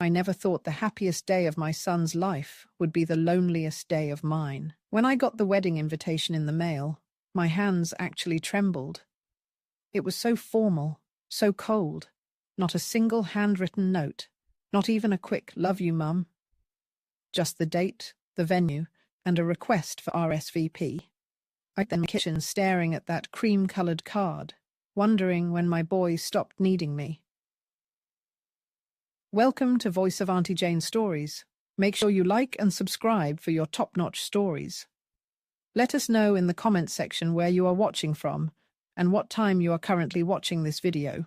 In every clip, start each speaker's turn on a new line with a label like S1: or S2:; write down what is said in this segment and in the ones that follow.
S1: I never thought the happiest day of my son's life would be the loneliest day of mine. When I got the wedding invitation in the mail, my hands actually trembled. It was so formal, so cold. Not a single handwritten note, not even a quick "love you, Mum." Just the date, the venue, and a request for RSVP. I then in the kitchen staring at that cream-colored card, wondering when my boy stopped needing me. Welcome to Voice of Auntie Jane Stories. Make sure you like and subscribe for your top-notch stories. Let us know in the comments section where you are watching from and what time you are currently watching this video.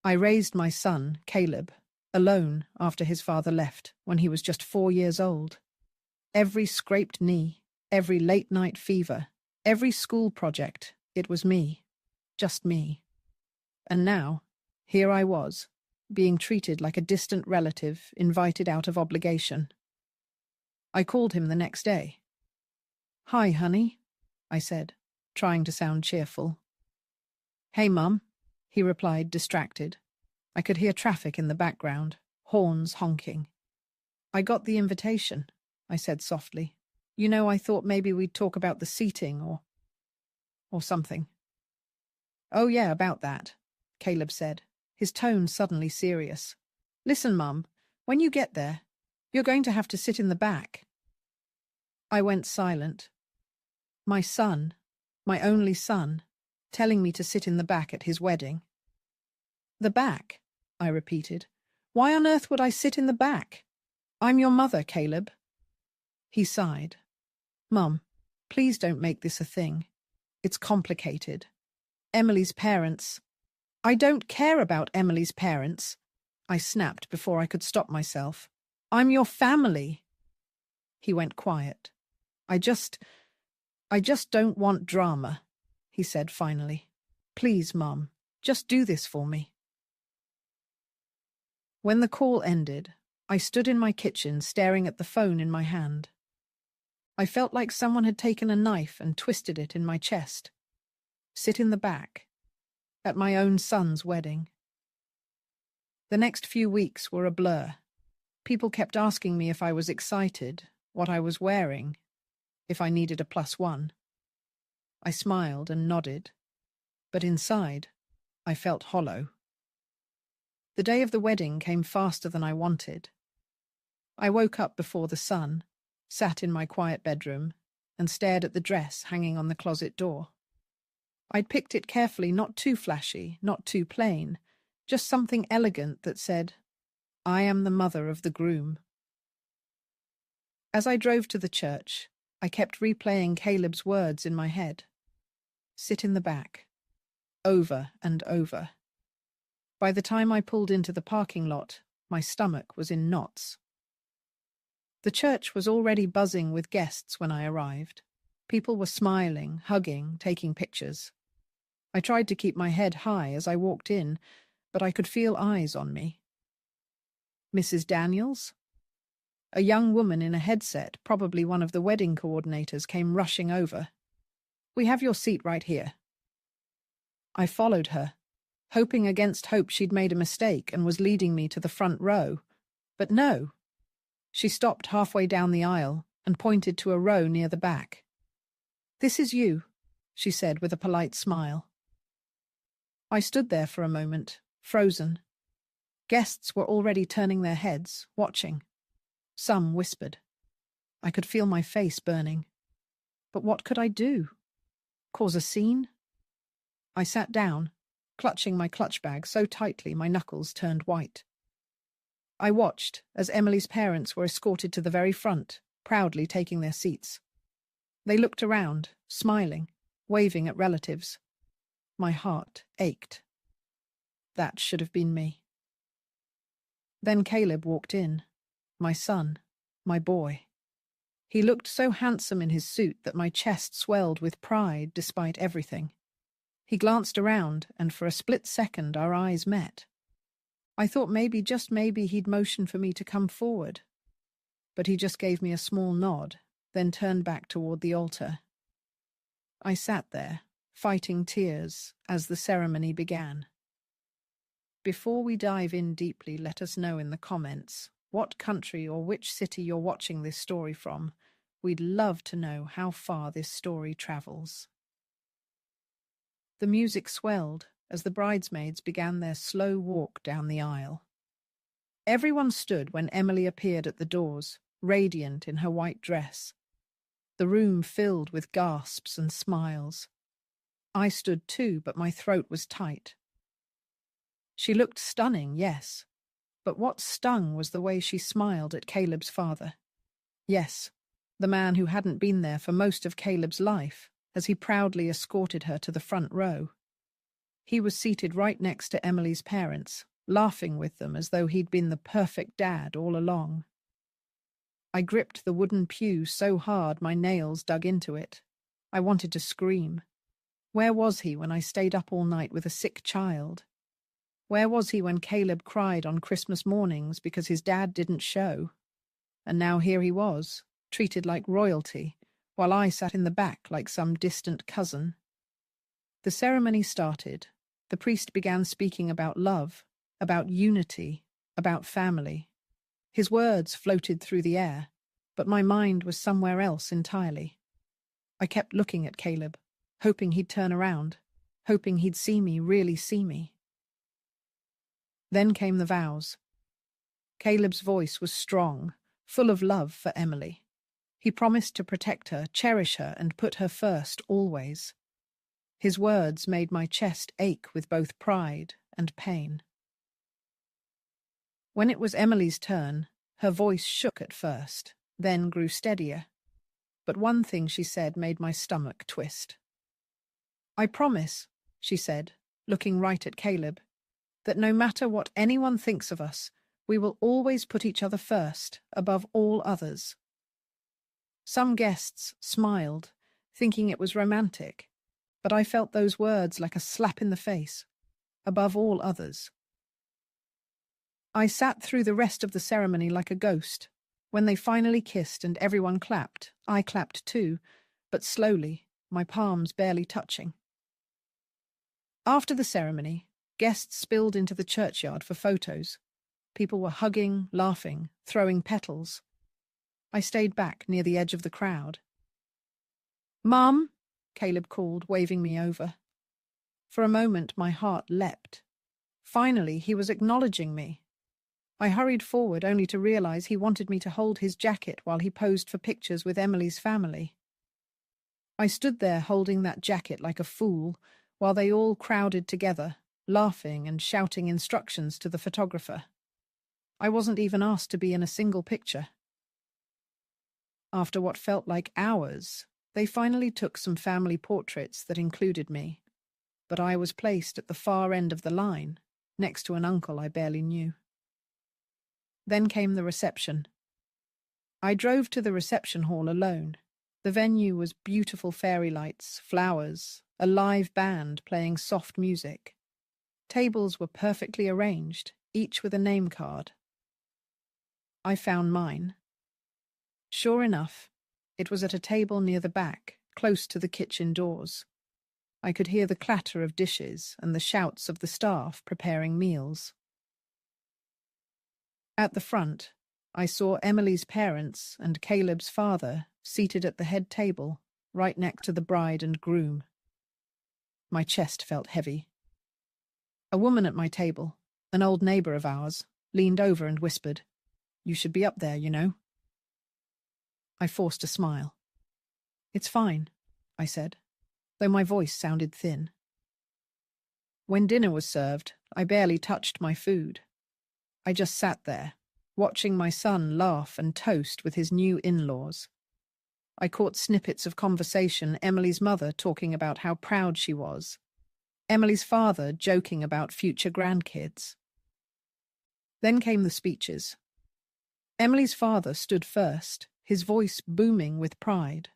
S1: I raised my son, Caleb, alone after his father left when he was just 4 years old. Every scraped knee, every late-night fever, every school project, it was me. Just me. And now, here I was, being treated like a distant relative invited out of obligation. I called him the next day. "Hi, honey," I said, trying to sound cheerful. "Hey, Mum," he replied, distracted. I could hear traffic in the background, horns honking. "I got the invitation," I said softly. "You know, I thought maybe we'd talk about the seating or something." "Oh yeah, about that," Caleb said, his tone suddenly serious. "Listen, Mum, when you get there, you're going to have to sit in the back." I went silent. My son, my only son, telling me to sit in the back at his wedding. "The back?" I repeated. "Why on earth would I sit in the back? I'm your mother, Caleb." He sighed. "Mum, please don't make this a thing. It's complicated. Emily's parents—" "I don't care about Emily's parents," I snapped before I could stop myself. "I'm your family." He went quiet. I just don't want drama," he said finally. "Please, Mum, just do this for me." When the call ended, I stood in my kitchen staring at the phone in my hand. I felt like someone had taken a knife and twisted it in my chest. Sit in the back. At my own son's wedding. The next few weeks were a blur. People kept asking me if I was excited, what I was wearing, if I needed a +1. I smiled and nodded, but inside, I felt hollow. The day of the wedding came faster than I wanted. I woke up before the sun, sat in my quiet bedroom, and stared at the dress hanging on the closet door. I'd picked it carefully, not too flashy, not too plain, just something elegant that said, "I am the mother of the groom." As I drove to the church, I kept replaying Caleb's words in my head. Sit in the back. Over and over. By the time I pulled into the parking lot, my stomach was in knots. The church was already buzzing with guests when I arrived. People were smiling, hugging, taking pictures. I tried to keep my head high as I walked in, but I could feel eyes on me. "Mrs. Daniels?" A young woman in a headset, probably one of the wedding coordinators, came rushing over. "We have your seat right here." I followed her, hoping against hope she'd made a mistake and was leading me to the front row. But no. She stopped halfway down the aisle and pointed to a row near the back. "This is you," she said with a polite smile. I stood there for a moment, frozen. Guests were already turning their heads, watching. Some whispered. I could feel my face burning. But what could I do? Cause a scene? I sat down, clutching my clutch bag so tightly my knuckles turned white. I watched as Emily's parents were escorted to the very front, proudly taking their seats. They looked around, smiling, waving at relatives. My heart ached. That should have been me. Then Caleb walked in. My son, my boy. He looked so handsome in his suit that my chest swelled with pride despite everything. He glanced around, and for a split second our eyes met. I thought maybe, just maybe, he'd motion for me to come forward. But he just gave me a small nod, then turned back toward the altar. I sat there, fighting tears, as the ceremony began. Before we dive in deeply, let us know in the comments what country or which city you're watching this story from. We'd love to know how far this story travels. The music swelled as the bridesmaids began their slow walk down the aisle. Everyone stood when Emily appeared at the doors, radiant in her white dress. The room filled with gasps and smiles. I stood too, but my throat was tight. She looked stunning, yes, but what stung was the way she smiled at Caleb's father. Yes, the man who hadn't been there for most of Caleb's life, as he proudly escorted her to the front row. He was seated right next to Emily's parents, laughing with them as though he'd been the perfect dad all along. I gripped the wooden pew so hard my nails dug into it. I wanted to scream. Where was he when I stayed up all night with a sick child? Where was he when Caleb cried on Christmas mornings because his dad didn't show? And now here he was, treated like royalty, while I sat in the back like some distant cousin. The ceremony started. The priest began speaking about love, about unity, about family. His words floated through the air, but my mind was somewhere else entirely. I kept looking at Caleb, hoping he'd turn around, hoping he'd see me, really see me. Then came the vows. Caleb's voice was strong, full of love for Emily. He promised to protect her, cherish her, and put her first always. His words made my chest ache with both pride and pain. When it was Emily's turn, her voice shook at first, then grew steadier. But one thing she said made my stomach twist. "I promise," she said, looking right at Caleb, "that no matter what anyone thinks of us, we will always put each other first, above all others." Some guests smiled, thinking it was romantic, but I felt those words like a slap in the face. Above all others. I sat through the rest of the ceremony like a ghost. When they finally kissed and everyone clapped, I clapped too, but slowly, my palms barely touching. After the ceremony, guests spilled into the churchyard for photos. People were hugging, laughing, throwing petals. I stayed back near the edge of the crowd. "Mum," Caleb called, waving me over. For a moment, my heart leapt. Finally, he was acknowledging me. I hurried forward only to realize he wanted me to hold his jacket while he posed for pictures with Emily's family. I stood there holding that jacket like a fool while they all crowded together, laughing and shouting instructions to the photographer. I wasn't even asked to be in a single picture. After what felt like hours, they finally took some family portraits that included me, but I was placed at the far end of the line, next to an uncle I barely knew. Then came the reception. I drove to the reception hall alone. The venue was beautiful fairy lights, flowers, a live band playing soft music. Tables were perfectly arranged, each with a name card. I found mine. Sure enough, it was at a table near the back, close to the kitchen doors. I could hear the clatter of dishes and the shouts of the staff preparing meals. At the front, I saw Emily's parents and Caleb's father seated at the head table, right next to the bride and groom. My chest felt heavy. A woman at my table, an old neighbor of ours, leaned over and whispered, "You should be up there, you know." I forced a smile. "It's fine," I said, though my voice sounded thin. When dinner was served, I barely touched my food. I just sat there, watching my son laugh and toast with his new in-laws. I caught snippets of conversation, Emily's mother talking about how proud she was, Emily's father joking about future grandkids. Then came the speeches. Emily's father stood first, his voice booming with pride.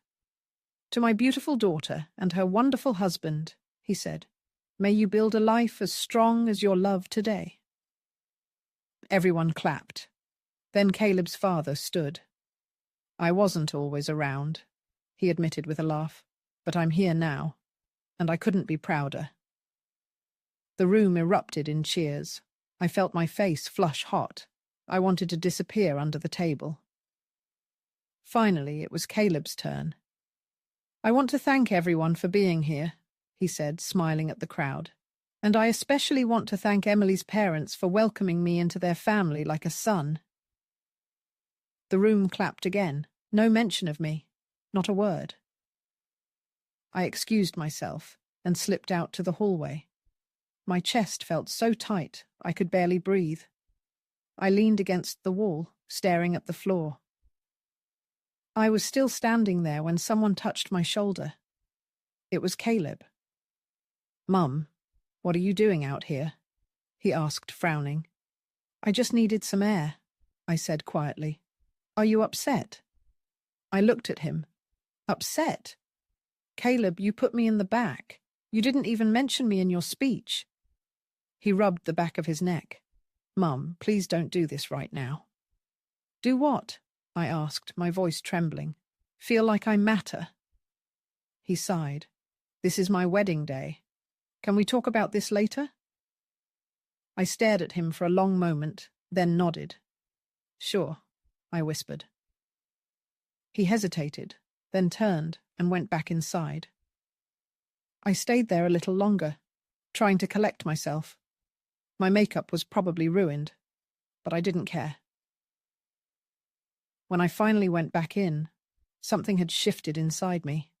S1: "To my beautiful daughter and her wonderful husband," he said, "may you build a life as strong as your love today." Everyone clapped. Then Caleb's father stood. "I wasn't always around," he admitted with a laugh, "but I'm here now, and I couldn't be prouder." The room erupted in cheers. I felt my face flush hot. I wanted to disappear under the table. Finally, it was Caleb's turn. "I want to thank everyone for being here," he said, smiling at the crowd. "And I especially want to thank Emily's parents for welcoming me into their family like a son." The room clapped again. No mention of me. Not a word. I excused myself and slipped out to the hallway. My chest felt so tight I could barely breathe. I leaned against the wall, staring at the floor. I was still standing there when someone touched my shoulder. It was Caleb. "Mum, what are you doing out here?" he asked, frowning. "I just needed some air," I said quietly. "Are you upset?" I looked at him. "Upset? Caleb, you put me in the back. You didn't even mention me in your speech." He rubbed the back of his neck. "Mum, please don't do this right now." "Do what?" I asked, my voice trembling. "Feel like I matter?" He sighed. "This is my wedding day. Can we talk about this later?" I stared at him for a long moment, then nodded. "Sure," I whispered. He hesitated, then turned and went back inside. I stayed there a little longer, trying to collect myself. My makeup was probably ruined, but I didn't care. When I finally went back in, something had shifted inside me.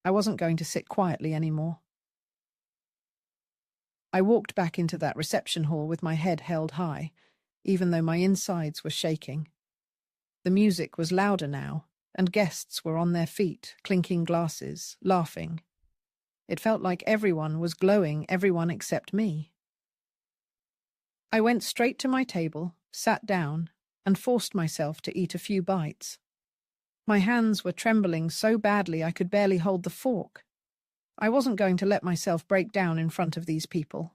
S1: I wasn't going to sit quietly anymore. I walked back into that reception hall with my head held high, even though my insides were shaking. The music was louder now, and guests were on their feet, clinking glasses, laughing. It felt like everyone was glowing, everyone except me. I went straight to my table, sat down, and forced myself to eat a few bites. My hands were trembling so badly I could barely hold the fork. I wasn't going to let myself break down in front of these people.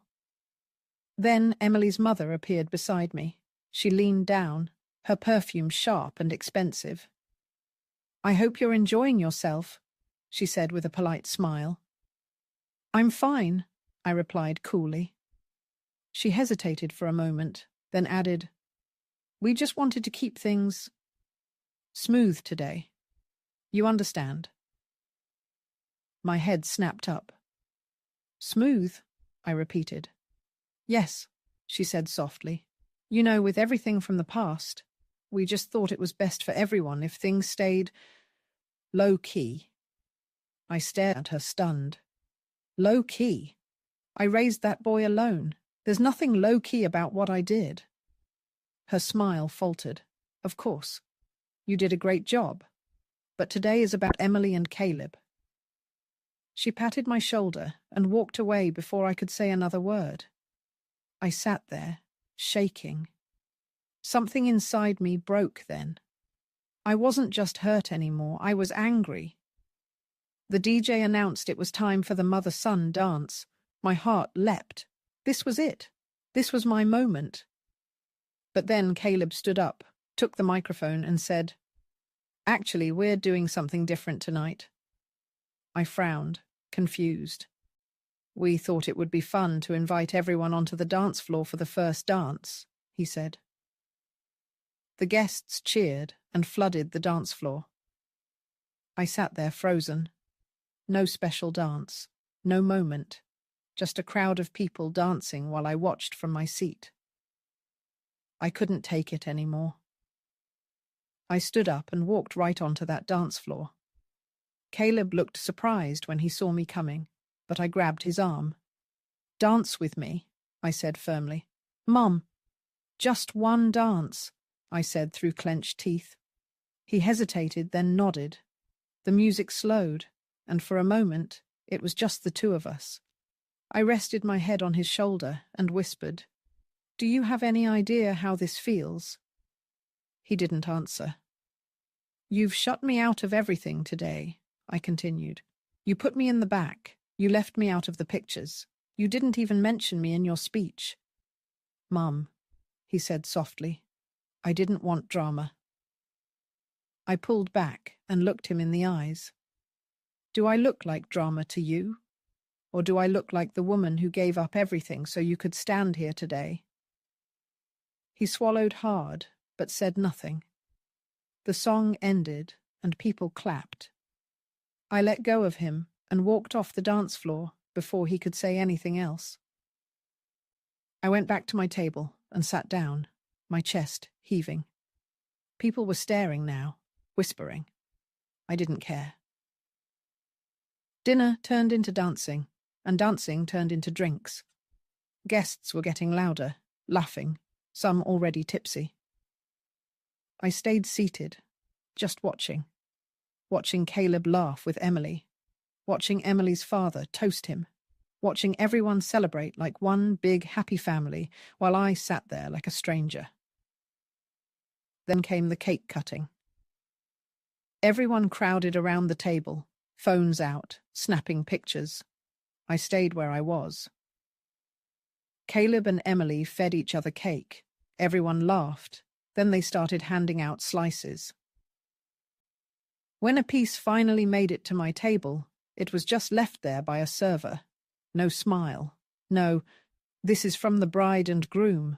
S1: Then Emily's mother appeared beside me. She leaned down, her perfume sharp and expensive. "I hope you're enjoying yourself," she said with a polite smile. "I'm fine," I replied coolly. She hesitated for a moment, then added, "We just wanted to keep things smooth today. You understand?" My head snapped up. "Smooth?" I repeated. "Yes," she said softly. "You know, with everything from the past, we just thought it was best for everyone if things stayed low-key." I stared at her, stunned. "Low-key? I raised that boy alone. There's nothing low-key about what I did." Her smile faltered. "Of course. You did a great job. But today is about Emily and Caleb." She patted my shoulder and walked away before I could say another word. I sat there, shaking. Something inside me broke then. I wasn't just hurt anymore, I was angry. The DJ announced it was time for the mother-son dance. My heart leapt. This was it. This was my moment. But then Caleb stood up, took the microphone and said, "Actually, we're doing something different tonight." I frowned, confused. "We thought it would be fun to invite everyone onto the dance floor for the first dance," he said. The guests cheered and flooded the dance floor. I sat there frozen. No special dance, no moment, just a crowd of people dancing while I watched from my seat. I couldn't take it anymore. I stood up and walked right onto that dance floor. Caleb looked surprised when he saw me coming, but I grabbed his arm. "Dance with me," I said firmly. "Mum." "Just one dance," I said through clenched teeth. He hesitated, then nodded. The music slowed, and for a moment it was just the two of us. I rested my head on his shoulder and whispered, "Do you have any idea how this feels?" He didn't answer. "You've shut me out of everything today," I continued. "You put me in the back. You left me out of the pictures. You didn't even mention me in your speech." "Mum," he said softly, "I didn't want drama." I pulled back and looked him in the eyes. "Do I look like drama to you? Or do I look like the woman who gave up everything so you could stand here today?" He swallowed hard, but said nothing. The song ended, and people clapped. I let go of him and walked off the dance floor before he could say anything else. I went back to my table and sat down, my chest heaving. People were staring now, whispering. I didn't care. Dinner turned into dancing, and dancing turned into drinks. Guests were getting louder, laughing, some already tipsy. I stayed seated, just watching Caleb laugh with Emily, watching Emily's father toast him, watching everyone celebrate like one big happy family while I sat there like a stranger. Then came the cake cutting. Everyone crowded around the table, phones out, snapping pictures. I stayed where I was. Caleb and Emily fed each other cake. Everyone laughed. Then they started handing out slices. When a piece finally made it to my table, it was just left there by a server. No smile. No, "This is from the bride and groom."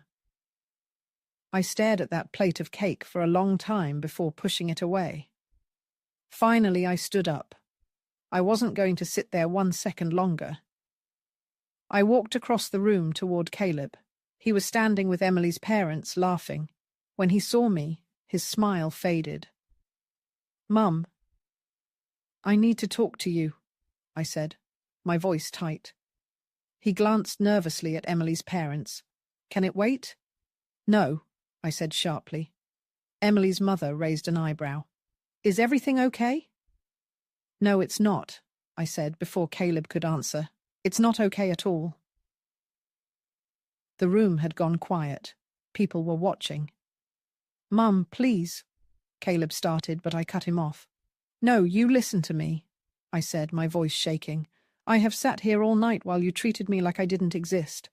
S1: I stared at that plate of cake for a long time before pushing it away. Finally, I stood up. I wasn't going to sit there 1 second longer. I walked across the room toward Caleb. He was standing with Emily's parents, laughing. When he saw me, his smile faded. "Mum, I need to talk to you," I said, my voice tight. He glanced nervously at Emily's parents. "Can it wait?" "No," I said sharply. Emily's mother raised an eyebrow. "Is everything okay?" "No, it's not," I said before Caleb could answer. "It's not okay at all." The room had gone quiet. People were watching. "Mum, please," Caleb started, but I cut him off. "No, you listen to me," I said, my voice shaking. "I have sat here all night while you treated me like I didn't exist.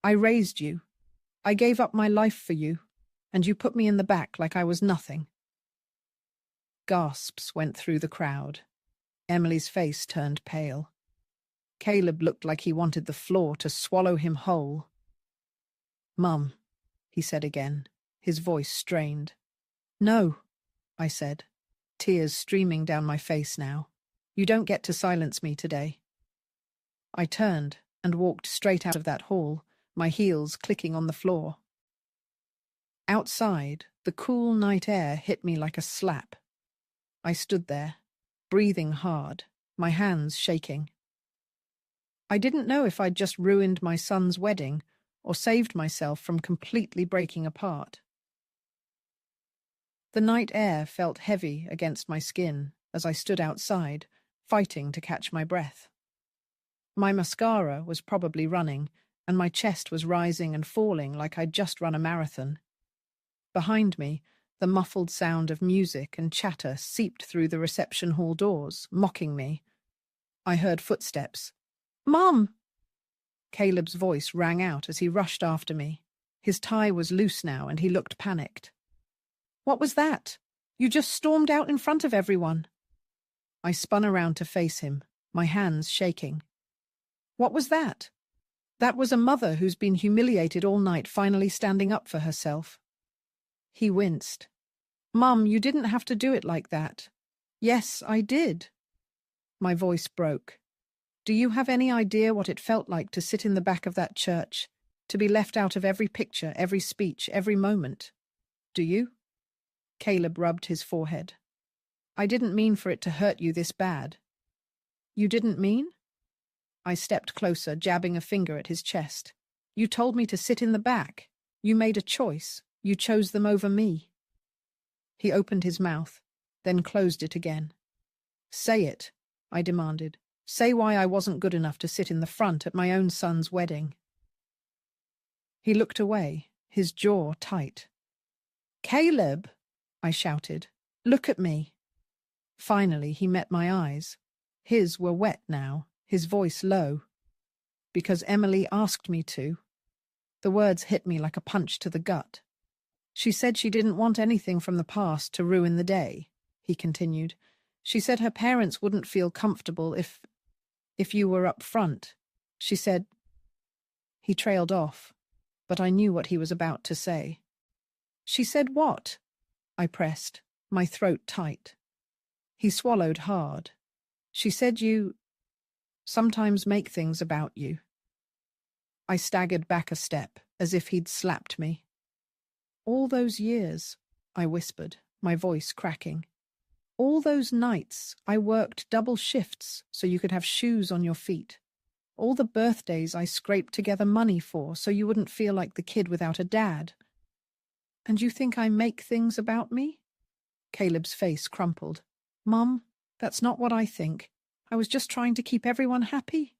S1: I raised you. I gave up my life for you, and you put me in the back like I was nothing." Gasps went through the crowd. Emily's face turned pale. Caleb looked like he wanted the floor to swallow him whole. "Mum," he said again, his voice strained. "No," I said, tears streaming down my face now. "You don't get to silence me today." I turned and walked straight out of that hall, my heels clicking on the floor. Outside, the cool night air hit me like a slap. I stood there, breathing hard, my hands shaking. I didn't know if I'd just ruined my son's wedding or saved myself from completely breaking apart. The night air felt heavy against my skin as I stood outside, fighting to catch my breath. My mascara was probably running, and my chest was rising and falling like I'd just run a marathon. Behind me, the muffled sound of music and chatter seeped through the reception hall doors, mocking me. I heard footsteps. "Mum!" Caleb's voice rang out as he rushed after me. His tie was loose now, and he looked panicked. "What was that? You just stormed out in front of everyone." I spun around to face him, my hands shaking. "What was that?" "That was a mother who's been humiliated all night finally standing up for herself." He winced. "Mum, you didn't have to do it like that." "Yes, I did." My voice broke. "Do you have any idea what it felt like to sit in the back of that church, to be left out of every picture, every speech, every moment? Do you?" Caleb rubbed his forehead. "I didn't mean for it to hurt you this bad." "You didn't mean?" I stepped closer, jabbing a finger at his chest. "You told me to sit in the back. You made a choice. You chose them over me." He opened his mouth, then closed it again. "Say it," I demanded. "Say why I wasn't good enough to sit in the front at my own son's wedding." He looked away, his jaw tight. "Caleb!" I shouted. "Look at me." Finally, he met my eyes. His were wet now, his voice low. "Because Emily asked me to." The words hit me like a punch to the gut. "She said she didn't want anything from the past to ruin the day," he continued. "She said her parents wouldn't feel comfortable if you were up front. She said—" He trailed off, but I knew what he was about to say. She said what? I pressed, my throat tight. He swallowed hard. She said you sometimes make things about you. I staggered back a step, as if he'd slapped me. All those years, I whispered, my voice cracking. All those nights I worked double shifts so you could have shoes on your feet. All the birthdays I scraped together money for so you wouldn't feel like the kid without a dad. And you think I make things about me? Caleb's face crumpled. Mum, that's not what I think. I was just trying to keep everyone happy.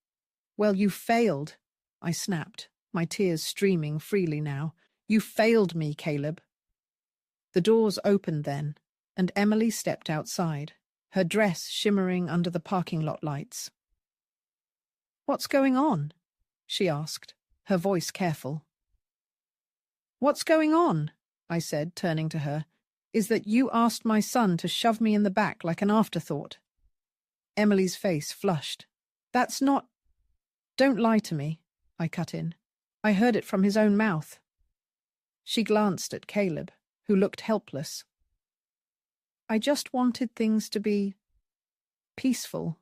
S1: Well, you failed, I snapped, my tears streaming freely now. You failed me, Caleb. The doors opened then, and Emily stepped outside, her dress shimmering under the parking lot lights. What's going on? She asked, her voice careful. What's going on? I said, turning to her, is that you asked my son to shove me in the back like an afterthought. Emily's face flushed. That's not... Don't lie to me, I cut in. I heard it from his own mouth. She glanced at Caleb, who looked helpless. I just wanted things to be peaceful,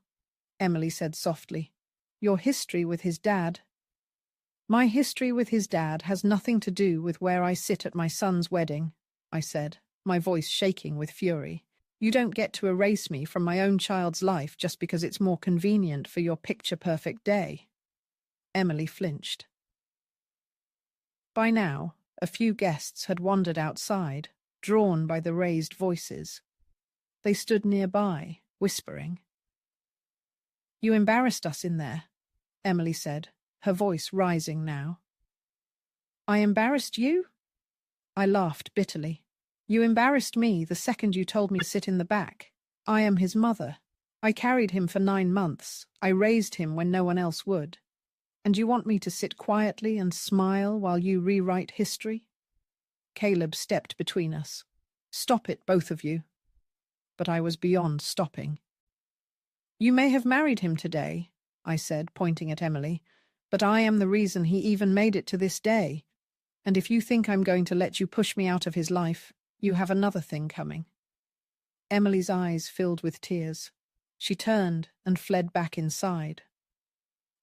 S1: Emily said softly. Your history with his dad. My history with his dad has nothing to do with where I sit at my son's wedding, I said, my voice shaking with fury. You don't get to erase me from my own child's life just because it's more convenient for your picture-perfect day. Emily flinched. By now, a few guests had wandered outside, drawn by the raised voices. They stood nearby, whispering. You embarrassed us in there, Emily said, her voice rising now. I embarrassed you? I laughed bitterly. You embarrassed me the second you told me to sit in the back. I am his mother. I carried him for 9 months. I raised him when no one else would. And you want me to sit quietly and smile while you rewrite history? Caleb stepped between us. Stop it, both of you. But I was beyond stopping. You may have married him today, I said, pointing at Emily, but I am the reason he even made it to this day. And if you think I'm going to let you push me out of his life, you have another thing coming. Emily's eyes filled with tears. She turned and fled back inside.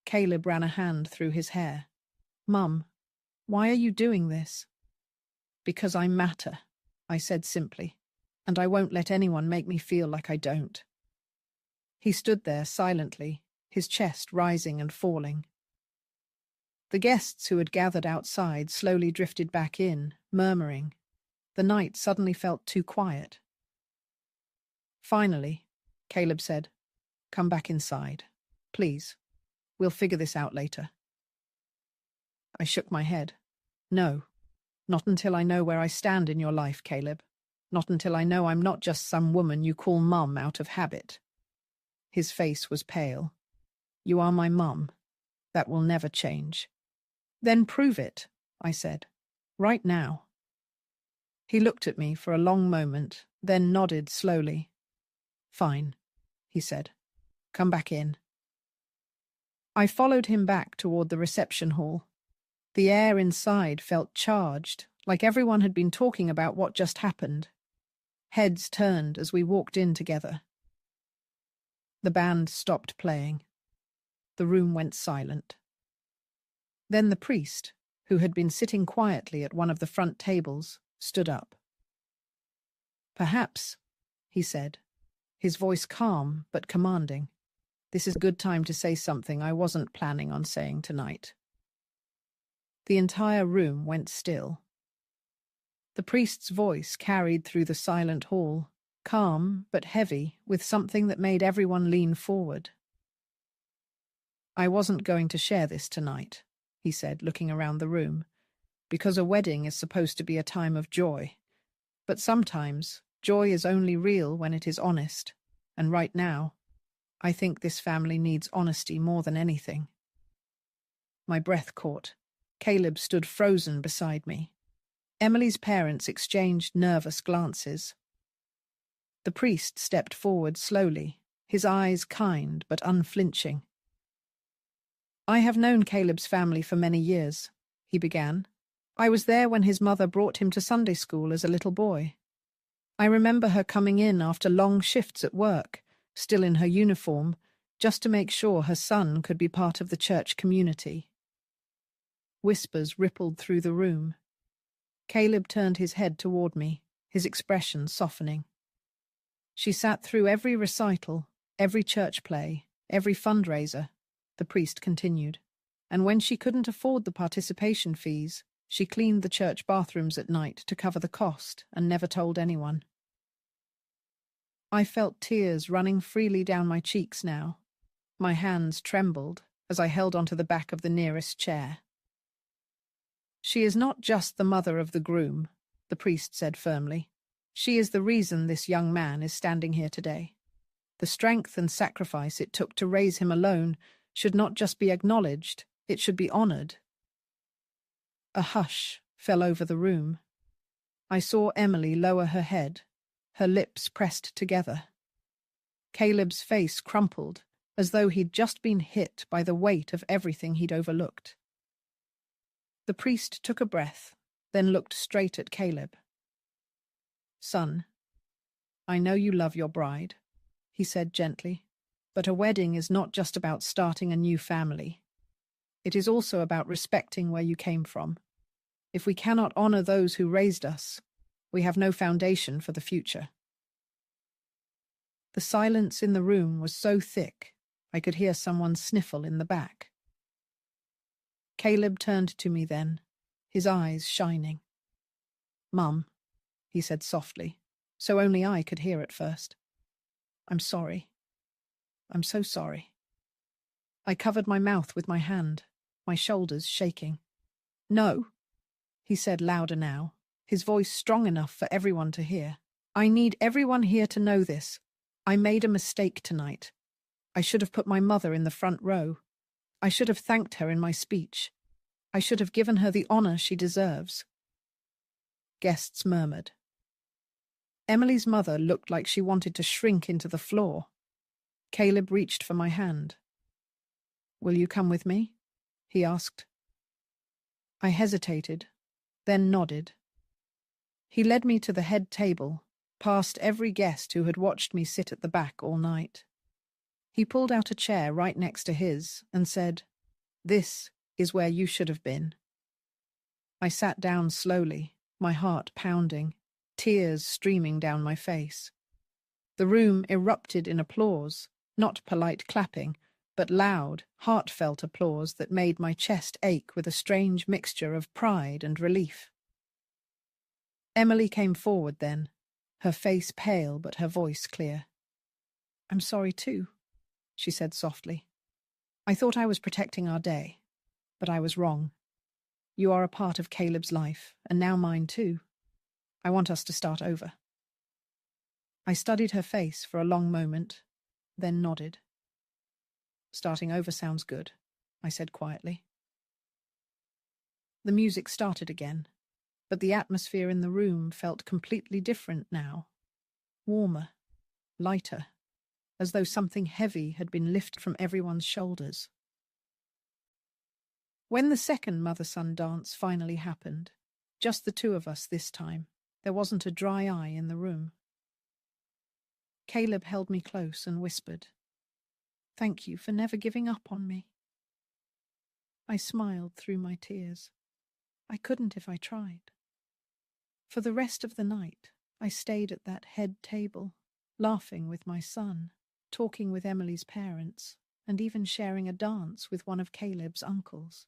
S1: Caleb ran a hand through his hair. Mum, why are you doing this? Because I matter, I said simply, and I won't let anyone make me feel like I don't. He stood there silently, his chest rising and falling. The guests who had gathered outside slowly drifted back in, murmuring. The night suddenly felt too quiet. Finally, Caleb said, Come back inside, please. We'll figure this out later. I shook my head. No, not until I know where I stand in your life, Caleb. Not until I know I'm not just some woman you call mum out of habit. His face was pale. You are my mum. That will never change. Then prove it, I said. Right now. He looked at me for a long moment, then nodded slowly. Fine, he said. Come back in. I followed him back toward the reception hall. The air inside felt charged, like everyone had been talking about what just happened. Heads turned as we walked in together. The band stopped playing. The room went silent. Then the priest, who had been sitting quietly at one of the front tables, stood up. Perhaps, he said, his voice calm but commanding. This is a good time to say something I wasn't planning on saying tonight. The entire room went still. The priest's voice carried through the silent hall, calm but heavy, with something that made everyone lean forward. I wasn't going to share this tonight, he said, looking around the room, because a wedding is supposed to be a time of joy. But sometimes joy is only real when it is honest, and right now, I think this family needs honesty more than anything. My breath caught. Caleb stood frozen beside me. Emily's parents exchanged nervous glances. The priest stepped forward slowly, his eyes kind but unflinching. I have known Caleb's family for many years, he began. I was there when his mother brought him to Sunday school as a little boy. I remember her coming in after long shifts at work, still in her uniform, just to make sure her son could be part of the church community. Whispers rippled through the room. Caleb turned his head toward me, his expression softening. She sat through every recital, every church play, every fundraiser, the priest continued. And when she couldn't afford the participation fees, she cleaned the church bathrooms at night to cover the cost and never told anyone. I felt tears running freely down my cheeks now. My hands trembled as I held onto the back of the nearest chair. She is not just the mother of the groom, the priest said firmly. She is the reason this young man is standing here today. The strength and sacrifice it took to raise him alone should not just be acknowledged, it should be honored. A hush fell over the room. I saw Emily lower her head, her lips pressed together. Caleb's face crumpled, as though he'd just been hit by the weight of everything he'd overlooked. The priest took a breath, then looked straight at Caleb. "Son, I know you love your bride," he said gently, "but a wedding is not just about starting a new family. It is also about respecting where you came from. If we cannot honor those who raised us, we have no foundation for the future." The silence in the room was so thick, I could hear someone sniffle in the back. Caleb turned to me then, his eyes shining. "Mum," he said softly, so only I could hear at first. "I'm sorry. I'm so sorry." I covered my mouth with my hand, my shoulders shaking. "No," he said louder now, his voice strong enough for everyone to hear. "I need everyone here to know this. I made a mistake tonight. I should have put my mother in the front row. I should have thanked her in my speech. I should have given her the honor she deserves." Guests murmured. Emily's mother looked like she wanted to shrink into the floor. Caleb reached for my hand. "Will you come with me?" he asked. I hesitated, then nodded. He led me to the head table, past every guest who had watched me sit at the back all night. He pulled out a chair right next to his and said, "This is where you should have been." I sat down slowly, my heart pounding, tears streaming down my face. The room erupted in applause, not polite clapping, but loud, heartfelt applause that made my chest ache with a strange mixture of pride and relief. Emily came forward then, her face pale but her voice clear. "I'm sorry too," she said softly. "I thought I was protecting our day, but I was wrong. You are a part of Caleb's life, and now mine too. I want us to start over." I studied her face for a long moment, then nodded. "Starting over sounds good," I said quietly. The music started again, but the atmosphere in the room felt completely different now. Warmer, lighter, as though something heavy had been lifted from everyone's shoulders. When the second mother-son dance finally happened, just the two of us this time, there wasn't a dry eye in the room. Caleb held me close and whispered, "Thank you for never giving up on me." I smiled through my tears. I couldn't if I tried. For the rest of the night, I stayed at that head table, laughing with my son, talking with Emily's parents, and even sharing a dance with one of Caleb's uncles.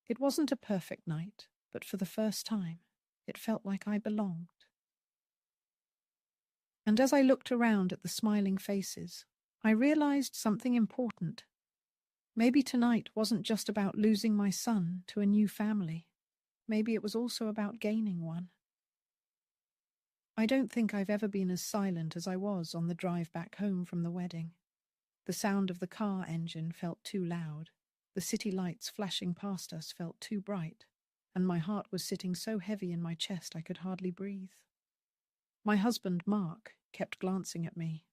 S1: It wasn't a perfect night, but for the first time, it felt like I belonged. And as I looked around at the smiling faces, I realized something important. Maybe tonight wasn't just about losing my son to a new family. Maybe it was also about gaining one. I don't think I've ever been as silent as I was on the drive back home from the wedding. The sound of the car engine felt too loud. The city lights flashing past us felt too bright, and my heart was sitting so heavy in my chest I could hardly breathe. My husband, Mark, kept glancing at me,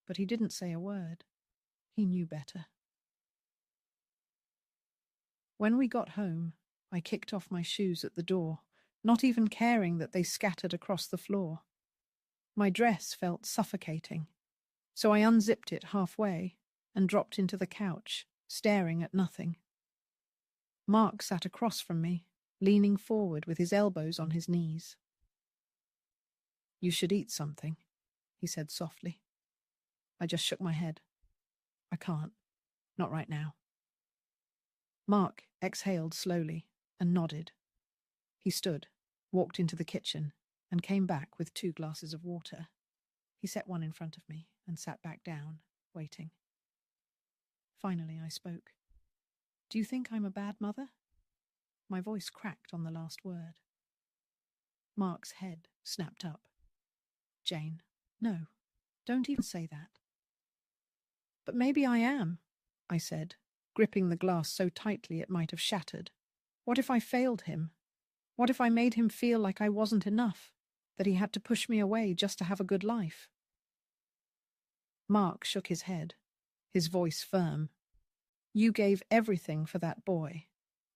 S1: but he didn't say a word. He knew better. When we got home, I kicked off my shoes at the door, not even caring that they scattered across the floor. My dress felt suffocating, so I unzipped it halfway and dropped into the couch, staring at nothing. Mark sat across from me, leaning forward with his elbows on his knees. "You should eat something," he said softly. I just shook my head. "I can't. Not right now." Mark exhaled slowly and nodded. He stood, walked into the kitchen, and came back with 2 glasses of water. He set one in front of me and sat back down, waiting. Finally, I spoke. "Do you think I'm a bad mother?" My voice cracked on the last word. Mark's head snapped up. "Jane, no, don't even say that." "But maybe I am," I said, gripping the glass so tightly it might have shattered. "What if I failed him? What if I made him feel like I wasn't enough, that he had to push me away just to have a good life?" Mark shook his head, his voice firm. "You gave everything for that boy.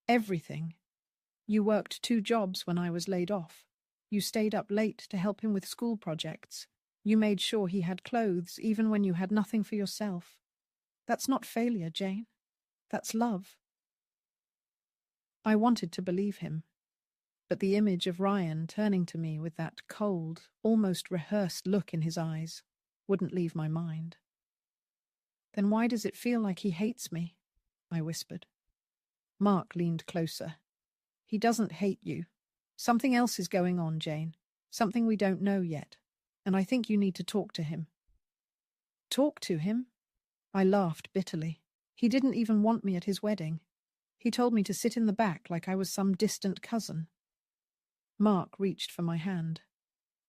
S1: Everything. You worked 2 jobs when I was laid off. You stayed up late to help him with school projects. You made sure he had clothes even when you had nothing for yourself. That's not failure, Jane. That's love." I wanted to believe him, but the image of Ryan turning to me with that cold, almost rehearsed look in his eyes wouldn't leave my mind. "Then why does it feel like he hates me?" I whispered. Mark leaned closer. "He doesn't hate you. Something else is going on, Jane. Something we don't know yet. And I think you need to talk to him." "Talk to him?" I laughed bitterly. "He didn't even want me at his wedding. He told me to sit in the back like I was some distant cousin." Mark reached for my hand.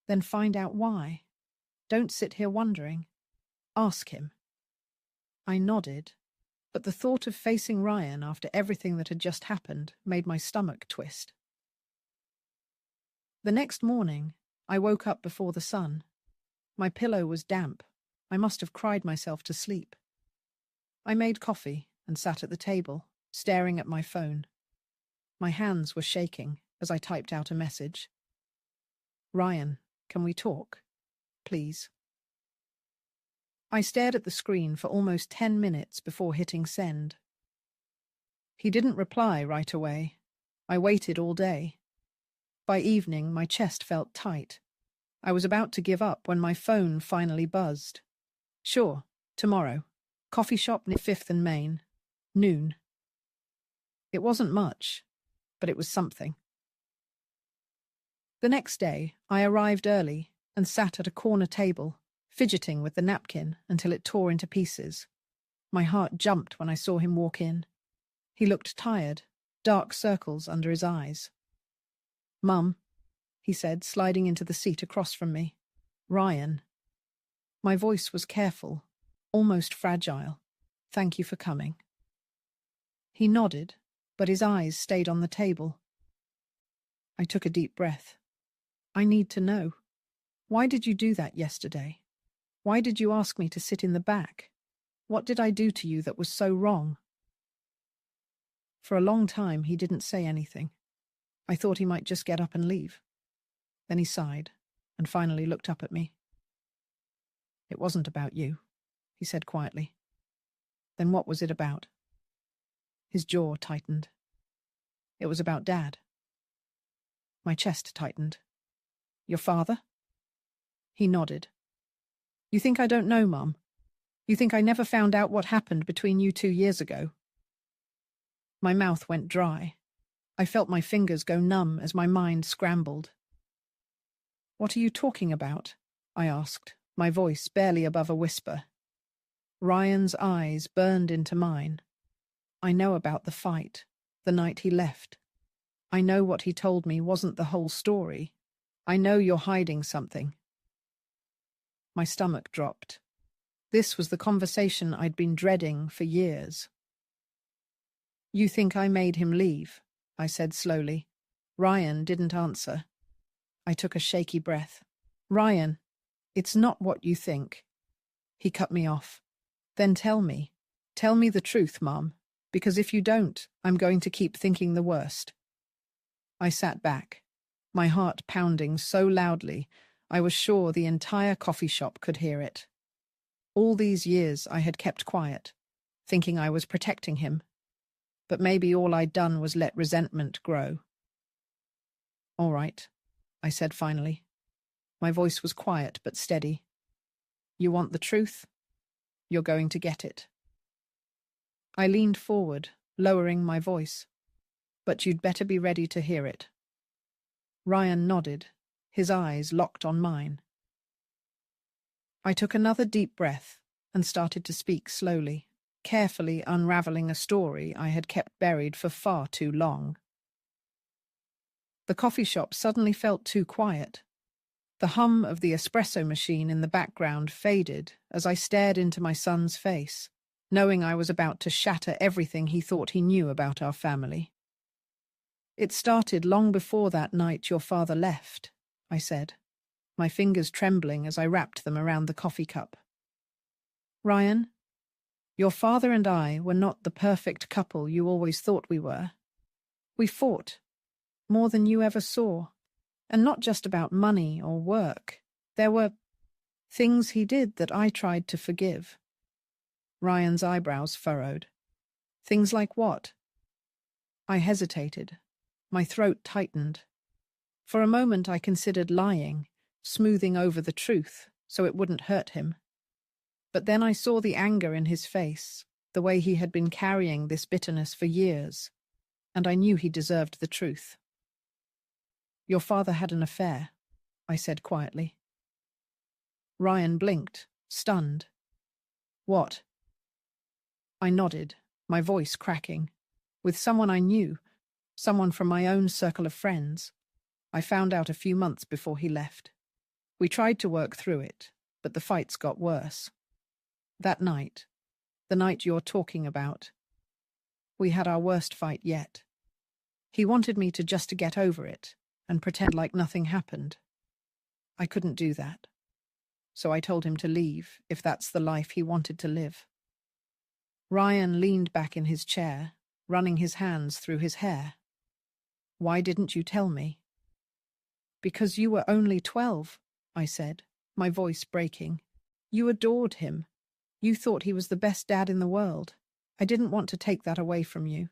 S1: "Then find out why. Don't sit here wondering. Ask him." I nodded, but the thought of facing Ryan after everything that had just happened made my stomach twist. The next morning, I woke up before the sun. My pillow was damp. I must have cried myself to sleep. I made coffee and sat at the table, staring at my phone. My hands were shaking as I typed out a message. "Ryan, can we talk? Please." I stared at the screen for almost 10 minutes before hitting send. He didn't reply right away. I waited all day. By evening, my chest felt tight. I was about to give up when my phone finally buzzed. "Sure, tomorrow. Coffee shop near 5th and Main. Noon." It wasn't much, but it was something. The next day, I arrived early and sat at a corner table, fidgeting with the napkin until it tore into pieces. My heart jumped when I saw him walk in. He looked tired, dark circles under his eyes. "Mum," he said, sliding into the seat across from me. "Ryan." My voice was careful, almost fragile. "Thank you for coming." He nodded, but his eyes stayed on the table. I took a deep breath. "I need to know. Why did you do that yesterday? Why did you ask me to sit in the back? What did I do to you that was so wrong?" For a long time, he didn't say anything. I thought he might just get up and leave. Then he sighed and finally looked up at me. "It wasn't about you," he said quietly. "Then what was it about?" His jaw tightened. "It was about Dad." My chest tightened. "Your father?" He nodded. "You think I don't know, Mum? You think I never found out what happened between you 2 years ago?" My mouth went dry. I felt my fingers go numb as my mind scrambled. "What are you talking about?" I asked, my voice barely above a whisper. Ryan's eyes burned into mine. "I know about the fight, the night he left. I know what he told me wasn't the whole story. I know you're hiding something." My stomach dropped. This was the conversation I'd been dreading for years. "You think I made him leave?" I said slowly. Ryan didn't answer. I took a shaky breath. "Ryan, it's not what you think." He cut me off. "Then tell me. Tell me the truth, Mum, because if you don't, I'm going to keep thinking the worst." I sat back, my heart pounding so loudly I was sure the entire coffee shop could hear it. All these years I had kept quiet, thinking I was protecting him. But maybe all I'd done was let resentment grow. "All right," I said finally. My voice was quiet but steady. "You want the truth? You're going to get it." I leaned forward, lowering my voice. "But you'd better be ready to hear it." Ryan nodded, his eyes locked on mine. I took another deep breath and started to speak slowly, carefully unraveling a story I had kept buried for far too long. The coffee shop suddenly felt too quiet. The hum of the espresso machine in the background faded as I stared into my son's face, knowing I was about to shatter everything he thought he knew about our family. "It started long before that night your father left," I said, my fingers trembling as I wrapped them around the coffee cup. "Ryan, your father and I were not the perfect couple you always thought we were. We fought, more than you ever saw, and not just about money or work. There were things he did that I tried to forgive." Ryan's eyebrows furrowed. "Things like what?" I hesitated. My throat tightened. For a moment I considered lying, smoothing over the truth so it wouldn't hurt him. But then I saw the anger in his face, the way he had been carrying this bitterness for years, and I knew he deserved the truth. "Your father had an affair," I said quietly. Ryan blinked, stunned. "What?" I nodded, my voice cracking. "With someone I knew, someone from my own circle of friends. I found out a few months before he left. We tried to work through it, but the fights got worse. That night, the night you're talking about, we had our worst fight yet. He wanted me to just to get over it and pretend like nothing happened. I couldn't do that. So I told him to leave if that's the life he wanted to live." Ryan leaned back in his chair, running his hands through his hair. "Why didn't you tell me?" "Because you were only 12, I said, my voice breaking. "You adored him. You thought he was the best dad in the world. I didn't want to take that away from you."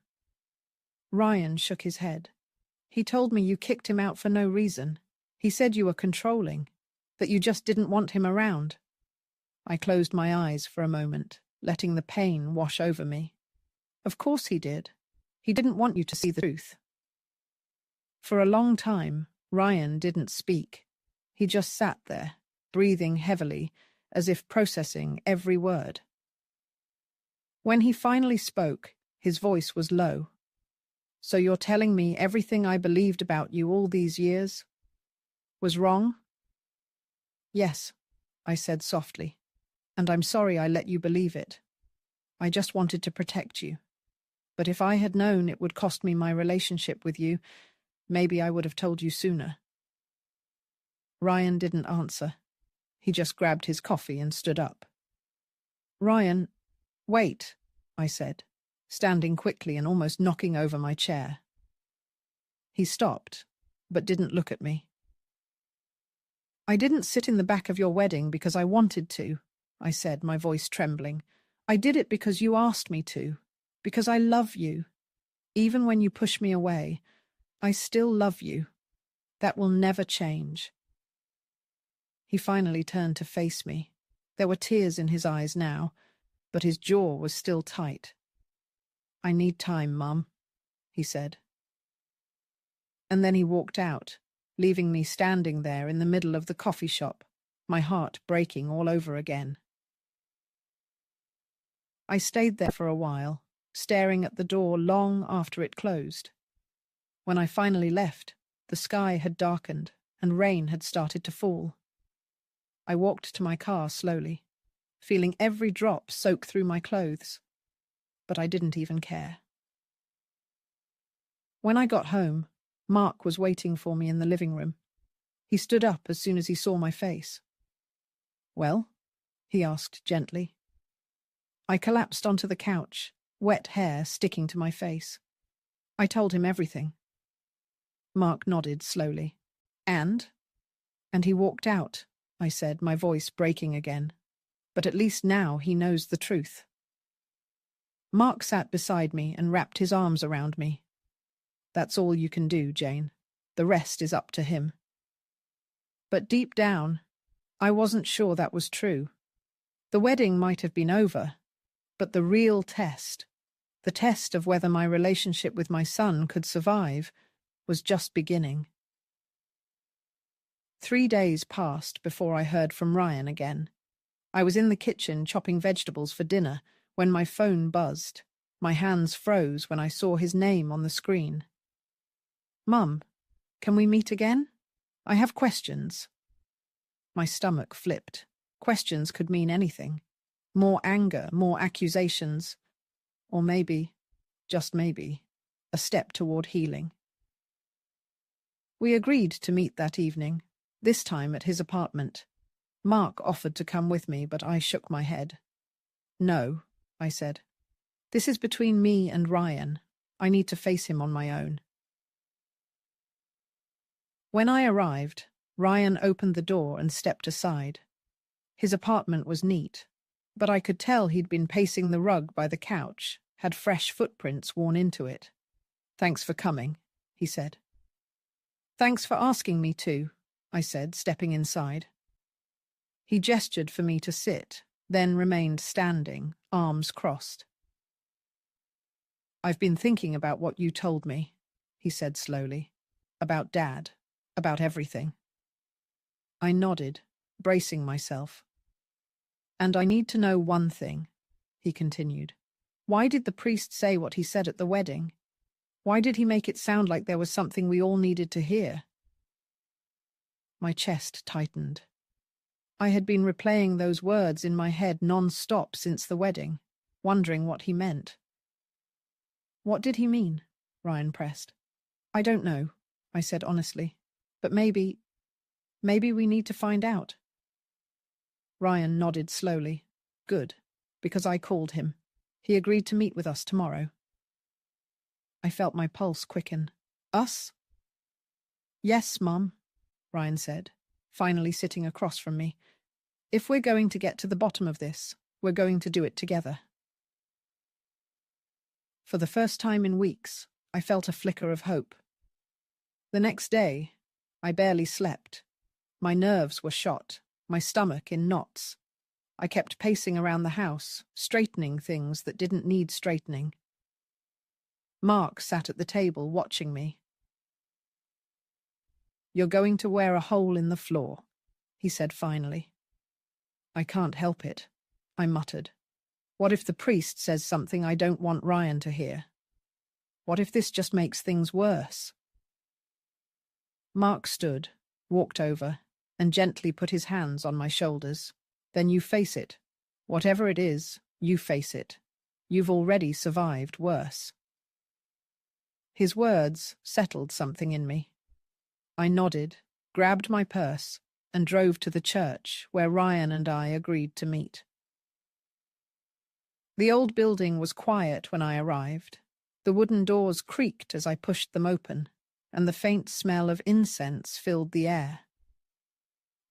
S1: Ryan shook his head. "He told me you kicked him out for no reason. He said you were controlling, that you just didn't want him around." I closed my eyes for a moment, letting the pain wash over me. "Of course he did. He didn't want you to see the truth." For a long time, Ryan didn't speak. He just sat there, breathing heavily, as if processing every word. When he finally spoke, his voice was low. "So you're telling me everything I believed about you all these years was wrong?" "Yes," I said softly, "and I'm sorry I let you believe it. I just wanted to protect you. But if I had known it would cost me my relationship with you, maybe I would have told you sooner." Ryan didn't answer. He just grabbed his coffee and stood up. "Ryan, wait," I said, standing quickly and almost knocking over my chair. He stopped, but didn't look at me. "I didn't sit in the back of your wedding because I wanted to," I said, my voice trembling. "I did it because you asked me to, because I love you. Even when you push me away, I still love you. That will never change." He finally turned to face me. There were tears in his eyes now, but his jaw was still tight. "I need time, Mum," he said. And then he walked out, leaving me standing there in the middle of the coffee shop, my heart breaking all over again. I stayed there for a while, staring at the door long after it closed. When I finally left, the sky had darkened and rain had started to fall. I walked to my car slowly, feeling every drop soak through my clothes, but I didn't even care. When I got home, Mark was waiting for me in the living room. He stood up as soon as he saw my face. "Well?" he asked gently. I collapsed onto the couch, wet hair sticking to my face. I told him everything. Mark nodded slowly. And? And he walked out, I said, my voice breaking again. But at least now he knows the truth. Mark sat beside me and wrapped his arms around me. That's all you can do, Jane. The rest is up to him. But deep down, I wasn't sure that was true. The wedding might have been over, but the real test, the test of whether my relationship with my son could survive, was just beginning. 3 days passed before I heard from Ryan again. I was in the kitchen chopping vegetables for dinner when my phone buzzed. My hands froze when I saw his name on the screen. Mum, can we meet again? I have questions. My stomach flipped. Questions could mean anything. More anger, more accusations. Or maybe, just maybe, a step toward healing. We agreed to meet that evening, this time at his apartment. Mark offered to come with me, but I shook my head. No, I said. This is between me and Ryan. I need to face him on my own. When I arrived, Ryan opened the door and stepped aside. His apartment was neat, but I could tell he'd been pacing the rug by the couch, had fresh footprints worn into it. Thanks for coming, he said. Thanks for asking me to, I said, stepping inside. He gestured for me to sit, then remained standing, arms crossed. I've been thinking about what you told me, he said slowly. About Dad, about everything. I nodded, bracing myself. And I need to know one thing, he continued. Why did the priest say what he said at the wedding? Why did he make it sound like there was something we all needed to hear? My chest tightened. I had been replaying those words in my head non-stop since the wedding, wondering what he meant. What did he mean? Ryan pressed. I don't know, I said honestly, but maybe we need to find out. Ryan nodded slowly. Good, because I called him. He agreed to meet with us tomorrow. I felt my pulse quicken. Us? Yes, Mum, Ryan said, finally sitting across from me. If we're going to get to the bottom of this, we're going to do it together. For the first time in weeks, I felt a flicker of hope. The next day, I barely slept. My nerves were shot, my stomach in knots. I kept pacing around the house, straightening things that didn't need straightening. Mark sat at the table watching me. You're going to wear a hole in the floor, he said finally. I can't help it, I muttered. What if the priest says something I don't want Ryan to hear? What if this just makes things worse? Mark stood, walked over, and gently put his hands on my shoulders. Then you face it. Whatever it is, you face it. You've already survived worse. His words settled something in me. I nodded, grabbed my purse, and drove to the church where Ryan and I agreed to meet. The old building was quiet when I arrived. The wooden doors creaked as I pushed them open, and the faint smell of incense filled the air.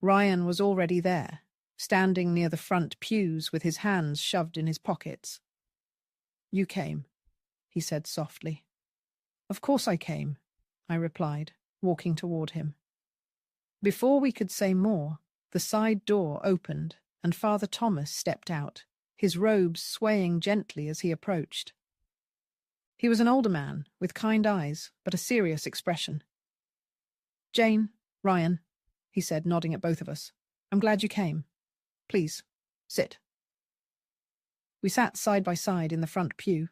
S1: Ryan was already there, standing near the front pews with his hands shoved in his pockets. You came, he said softly. Of course I came, I replied, walking toward him. Before we could say more, the side door opened and Father Thomas stepped out, his robes swaying gently as he approached. He was an older man, with kind eyes, but a serious expression. Jane, Ryan, he said, nodding at both of us. I'm glad you came. Please, sit. We sat side by side in the front pew.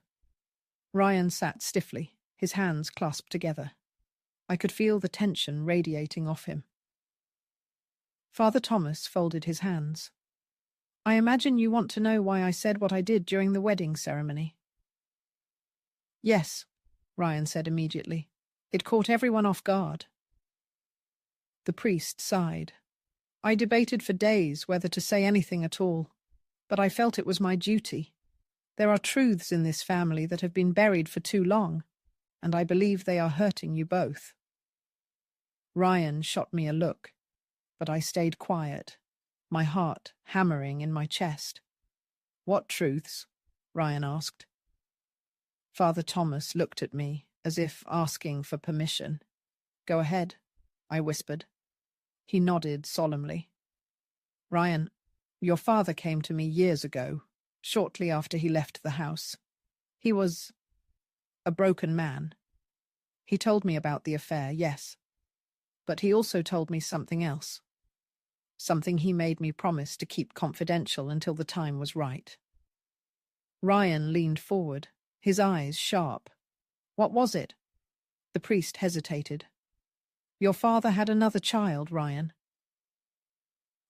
S1: Ryan sat stiffly, his hands clasped together. I could feel the tension radiating off him. Father Thomas folded his hands. I imagine you want to know why I said what I did during the wedding ceremony. Yes, Ryan said immediately. It caught everyone off guard. The priest sighed. I debated for days whether to say anything at all, but I felt it was my duty. There are truths in this family that have been buried for too long, and I believe they are hurting you both. Ryan shot me a look, but I stayed quiet, my heart hammering in my chest. "What truths?" Ryan asked. Father Thomas looked at me as if asking for permission. "Go ahead," I whispered. He nodded solemnly. "Ryan, your father came to me years ago, shortly after he left the house. He was a broken man. He told me about the affair, yes, but he also told me something else. Something he made me promise to keep confidential until the time was right." Ryan leaned forward, his eyes sharp. "What was it?" The priest hesitated. "Your father had another child, Ryan."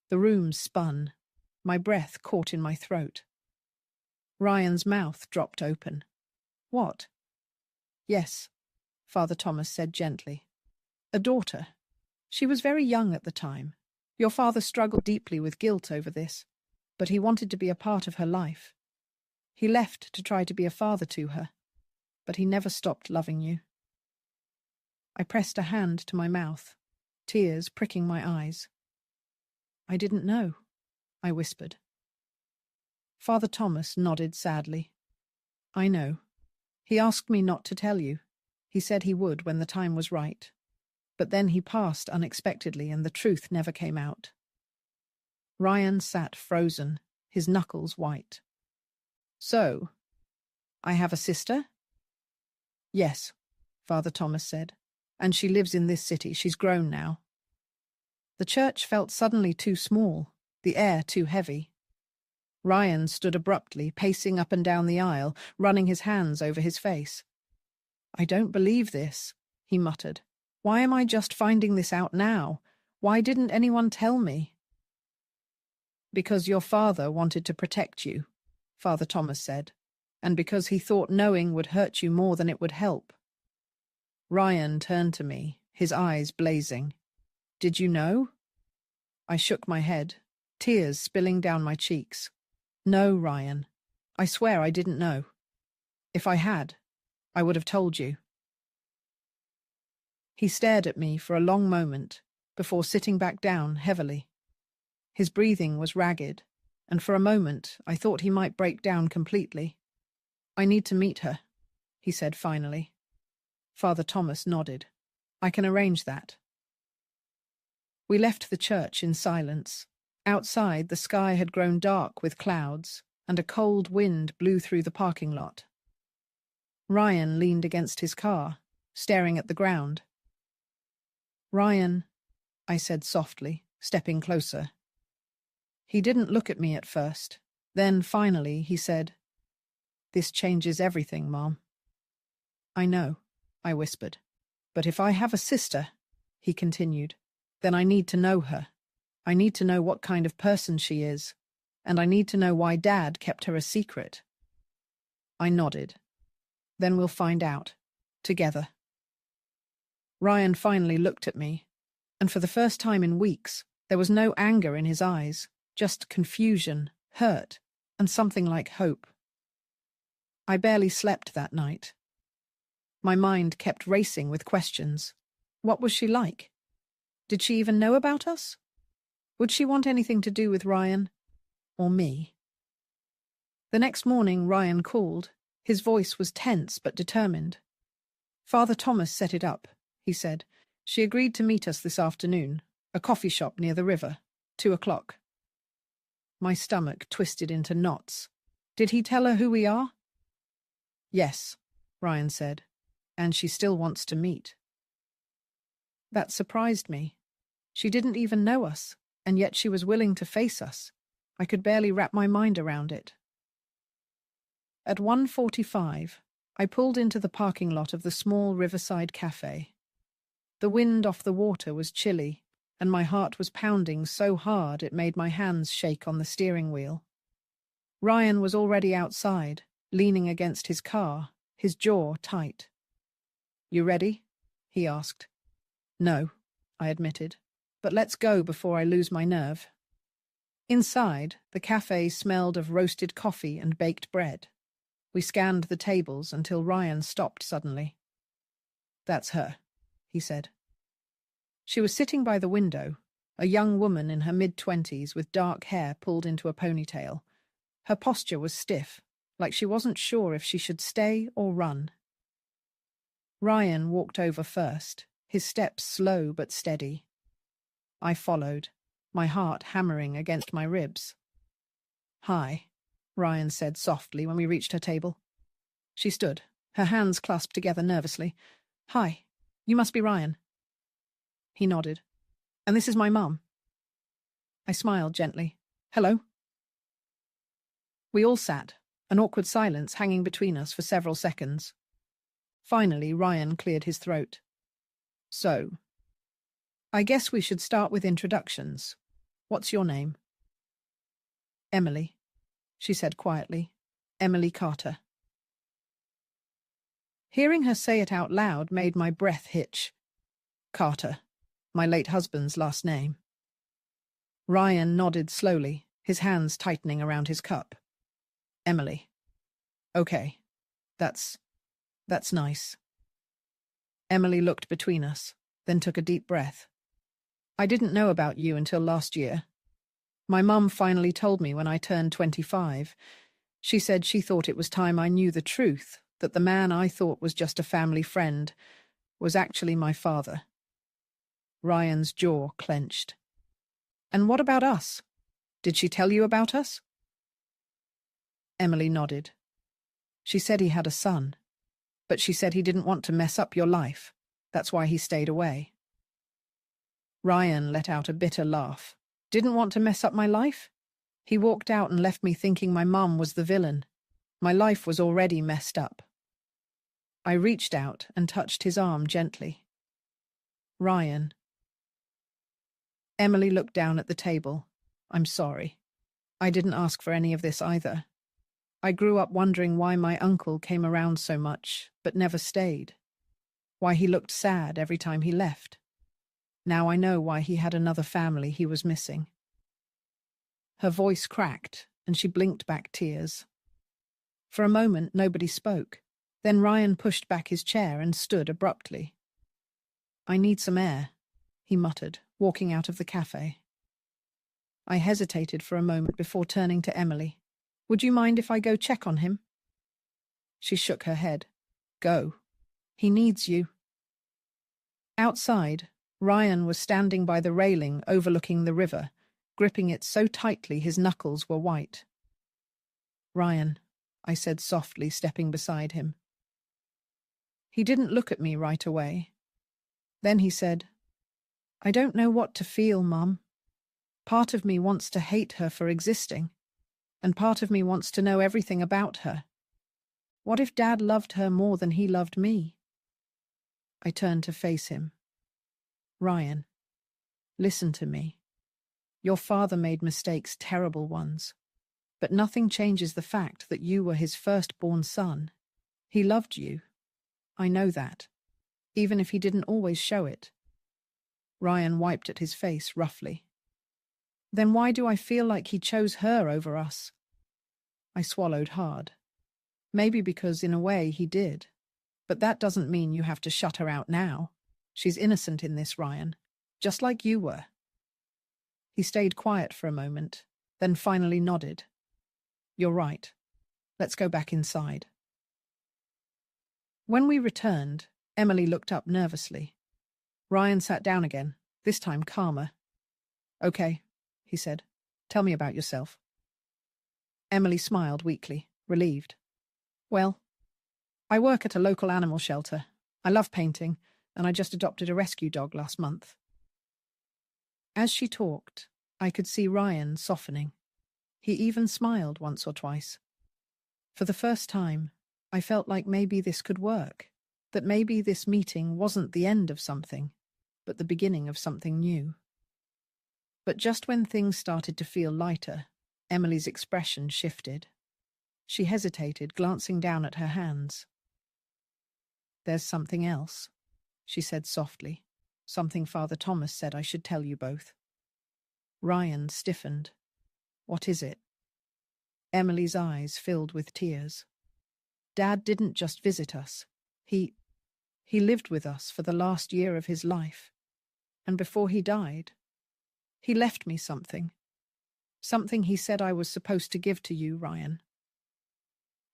S1: The room spun. My breath caught in my throat. Ryan's mouth dropped open. "What?" "Yes," Father Thomas said gently. "A daughter. She was very young at the time. Your father struggled deeply with guilt over this, but he wanted to be a part of her life. He left to try to be a father to her, but he never stopped loving you." I pressed a hand to my mouth, tears pricking my eyes. "I didn't know," I whispered. Father Thomas nodded sadly. "I know. He asked me not to tell you. He said he would when the time was right. But then he passed unexpectedly and the truth never came out." Ryan sat frozen, his knuckles white. "So, I have a sister?" "Yes," Father Thomas said. "And she lives in this city. She's grown now." The church felt suddenly too small, the air too heavy. Ryan stood abruptly, pacing up and down the aisle, running his hands over his face. "I don't believe this," he muttered. "Why am I just finding this out now? Why didn't anyone tell me?" "Because your father wanted to protect you," Father Thomas said, "and because he thought knowing would hurt you more than it would help." Ryan turned to me, his eyes blazing. "Did you know?" I shook my head, tears spilling down my cheeks. "No, Ryan. I swear I didn't know. If I had, I would have told you." He stared at me for a long moment before sitting back down heavily. His breathing was ragged, and for a moment I thought he might break down completely. "I need to meet her," he said finally. Father Thomas nodded. "I can arrange that." We left the church in silence. Outside, the sky had grown dark with clouds, and a cold wind blew through the parking lot. Ryan leaned against his car, staring at the ground. "Ryan," I said softly, stepping closer. He didn't look at me at first. Then, finally, he said, "This changes everything, Mom." "I know," I whispered. "But if I have a sister," he continued, "then I need to know her. I need to know what kind of person she is, and I need to know why Dad kept her a secret." I nodded. "Then we'll find out. Together." Ryan finally looked at me, and for the first time in weeks, there was no anger in his eyes, just confusion, hurt, and something like hope. I barely slept that night. My mind kept racing with questions. What was she like? Did she even know about us? Would she want anything to do with Ryan? Or me? The next morning, Ryan called. His voice was tense but determined. "Father Thomas set it up," he said. "She agreed to meet us this afternoon, a coffee shop near the river, 2:00. My stomach twisted into knots. "Did he tell her who we are?" "Yes," Ryan said, "and she still wants to meet." That surprised me. She didn't even know us, and yet she was willing to face us. I could barely wrap my mind around it. At 1:45, I pulled into the parking lot of the small riverside cafe. The wind off the water was chilly, and my heart was pounding so hard it made my hands shake on the steering wheel. Ryan was already outside, leaning against his car, his jaw tight. "You ready?" he asked. "No," I admitted, "but let's go before I lose my nerve." Inside, the cafe smelled of roasted coffee and baked bread. We scanned the tables until Ryan stopped suddenly. "That's her," he said. She was sitting by the window, a young woman in her mid-20s with dark hair pulled into a ponytail. Her posture was stiff, like she wasn't sure if she should stay or run. Ryan walked over first, his steps slow but steady. I followed, my heart hammering against my ribs. "Hi," Ryan said softly when we reached her table. She stood, her hands clasped together nervously. "Hi, you must be Ryan." He nodded. "And this is my mum." I smiled gently. "Hello." We all sat, an awkward silence hanging between us for several seconds. Finally, Ryan cleared his throat. "So, I guess we should start with introductions. What's your name?" "Emily," she said quietly. "Emily Carter." Hearing her say it out loud made my breath hitch. Carter, my late husband's last name. Ryan nodded slowly, his hands tightening around his cup. "Emily. Okay, that's nice." Emily looked between us, then took a deep breath. "I didn't know about you until last year. My mum finally told me when I turned 25. She said she thought it was time I knew the truth, that the man I thought was just a family friend was actually my father." Ryan's jaw clenched. "And what about us? Did she tell you about us?" Emily nodded. "She said he had a son, but she said he didn't want to mess up your life. That's why he stayed away." Ryan let out a bitter laugh. "Didn't want to mess up my life? He walked out and left me thinking my mum was the villain. My life was already messed up." I reached out and touched his arm gently. "Ryan." Emily looked down at the table. "I'm sorry. I didn't ask for any of this either. I grew up wondering why my uncle came around so much, but never stayed. Why he looked sad every time he left. Now I know why he had another family he was missing." Her voice cracked, and she blinked back tears. For a moment, nobody spoke. Then Ryan pushed back his chair and stood abruptly. "I need some air," he muttered, walking out of the cafe. I hesitated for a moment before turning to Emily. "Would you mind if I go check on him?" She shook her head. "Go. He needs you." Outside, Ryan was standing by the railing overlooking the river, gripping it so tightly his knuckles were white. "Ryan," I said softly, stepping beside him. He didn't look at me right away. Then he said, "I don't know what to feel, Mum. Part of me wants to hate her for existing, and part of me wants to know everything about her. What if Dad loved her more than he loved me?" I turned to face him. "Ryan, listen to me. Your father made mistakes, terrible ones. But nothing changes the fact that you were his firstborn son. He loved you. I know that, even if he didn't always show it." Ryan wiped at his face roughly. "Then why do I feel like he chose her over us?" I swallowed hard. Maybe because, in a way, he did. But that doesn't mean you have to shut her out now. She's innocent in this, Ryan. Just like you were. He stayed quiet for a moment, then finally nodded. "You're right. Let's go back inside." When we returned, Emily looked up nervously. Ryan sat down again, this time calmer. "Okay," he said. "Tell me about yourself." Emily smiled weakly, relieved. "Well, I work at a local animal shelter. I love painting, and I just adopted a rescue dog last month." As she talked, I could see Ryan softening. He even smiled once or twice. For the first time, I felt like maybe this could work, that maybe this meeting wasn't the end of something, but the beginning of something new. But just when things started to feel lighter, Emily's expression shifted. She hesitated, glancing down at her hands. "There's something else," she said softly. "Something Father Thomas said I should tell you both." Ryan stiffened. "What is it?" Emily's eyes filled with tears. "Dad didn't just visit us. He lived with us for the last year of his life. And before he died, he left me something. Something he said I was supposed to give to you, Ryan.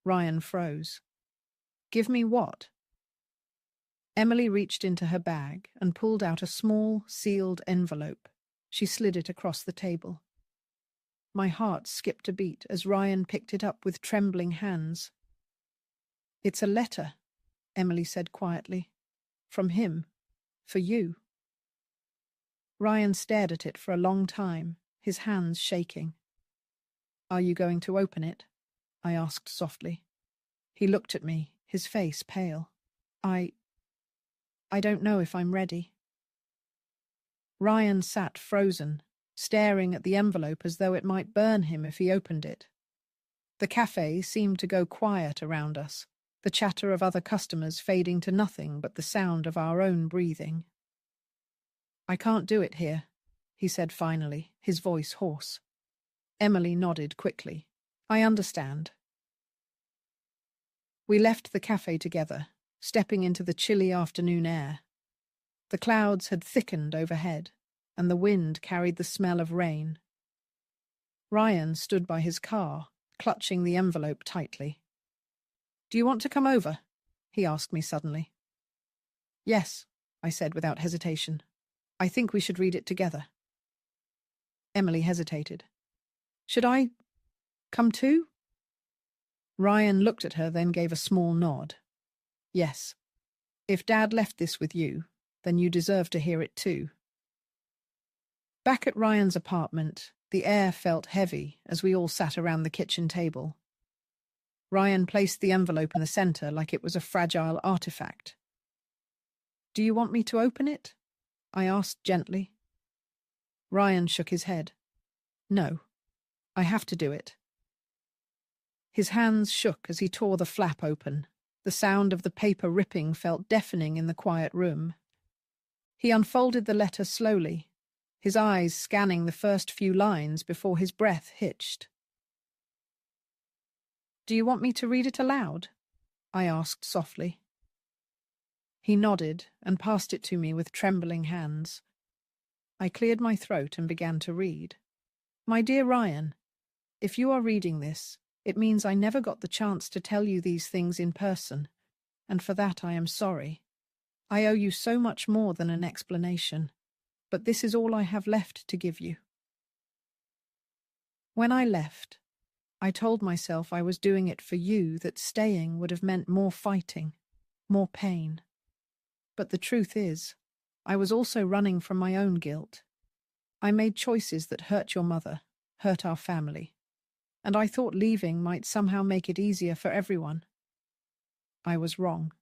S1: Ryan froze. Give me what? Emily reached into her bag and pulled out a small, sealed envelope. She slid it across the table. My heart skipped a beat as Ryan picked it up with trembling hands. It's a letter, Emily said quietly. From him. For you. Ryan stared at it for a long time, his hands shaking. Are you going to open it? I asked softly. He looked at me, his face pale. I don't know if I'm ready. Ryan sat frozen, staring at the envelope as though it might burn him if he opened it. The cafe seemed to go quiet around us, the chatter of other customers fading to nothing but the sound of our own breathing. I can't do it here, he said finally, his voice hoarse. Emily nodded quickly. I understand. We left the cafe together, stepping into the chilly afternoon air. The clouds had thickened overhead, and the wind carried the smell of rain. Ryan stood by his car, clutching the envelope tightly. Do you want to come over? He asked me suddenly. Yes, I said without hesitation. I think we should read it together. Emily hesitated. Should I come too? Ryan looked at her, then gave a small nod. Yes. If Dad left this with you, then you deserve to hear it too. Back at Ryan's apartment, the air felt heavy as we all sat around the kitchen table. Ryan placed the envelope in the center like it was a fragile artifact. Do you want me to open it? I asked gently. Ryan shook his head. No, I have to do it. His hands shook as he tore the flap open. The sound of the paper ripping felt deafening in the quiet room. He unfolded the letter slowly, his eyes scanning the first few lines before his breath hitched. Do you want me to read it aloud? I asked softly. He nodded and passed it to me with trembling hands. I cleared my throat and began to read. My dear Ryan, if you are reading this, it means I never got the chance to tell you these things in person, and for that I am sorry. I owe you so much more than an explanation, but this is all I have left to give you. When I left, I told myself I was doing it for you, that staying would have meant more fighting, more pain. But the truth is, I was also running from my own guilt. I made choices that hurt your mother, hurt our family, and I thought leaving might somehow make it easier for everyone. I was wrong.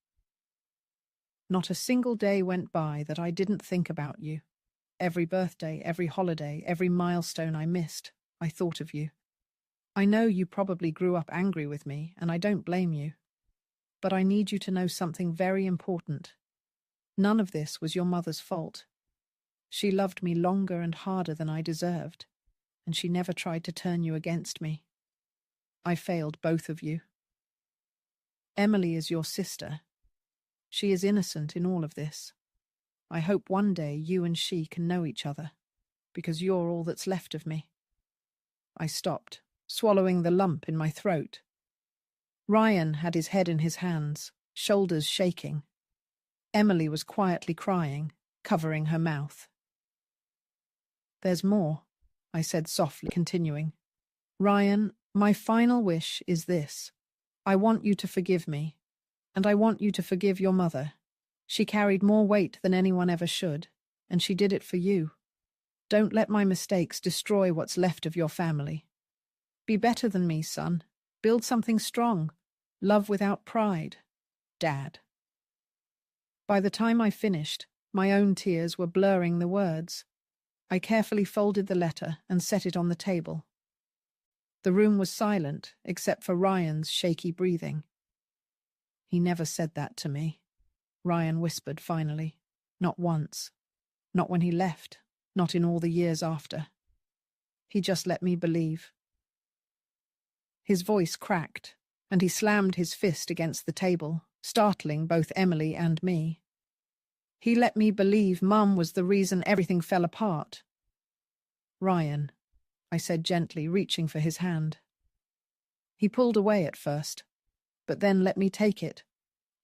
S1: Not a single day went by that I didn't think about you. Every birthday, every holiday, every milestone I missed, I thought of you. I know you probably grew up angry with me, and I don't blame you. But I need you to know something very important. None of this was your mother's fault. She loved me longer and harder than I deserved, and she never tried to turn you against me. I failed both of you. Emily is your sister. She is innocent in all of this. I hope one day you and she can know each other, because you're all that's left of me. I stopped, swallowing the lump in my throat. Ryan had his head in his hands, shoulders shaking. Emily was quietly crying, covering her mouth. There's more, I said softly, continuing. Ryan, my final wish is this. I want you to forgive me, and I want you to forgive your mother. She carried more weight than anyone ever should, and she did it for you. Don't let my mistakes destroy what's left of your family. Be better than me, son. Build something strong. Love without pride. Dad. By the time I finished, my own tears were blurring the words. I carefully folded the letter and set it on the table. The room was silent, except for Ryan's shaky breathing. He never said that to me, Ryan whispered finally. Not once. Not when he left. Not in all the years after. He just let me believe. His voice cracked, and he slammed his fist against the table, startling both Emily and me. He let me believe Mum was the reason everything fell apart. Ryan, I said gently, reaching for his hand. He pulled away at first, but then let me take it.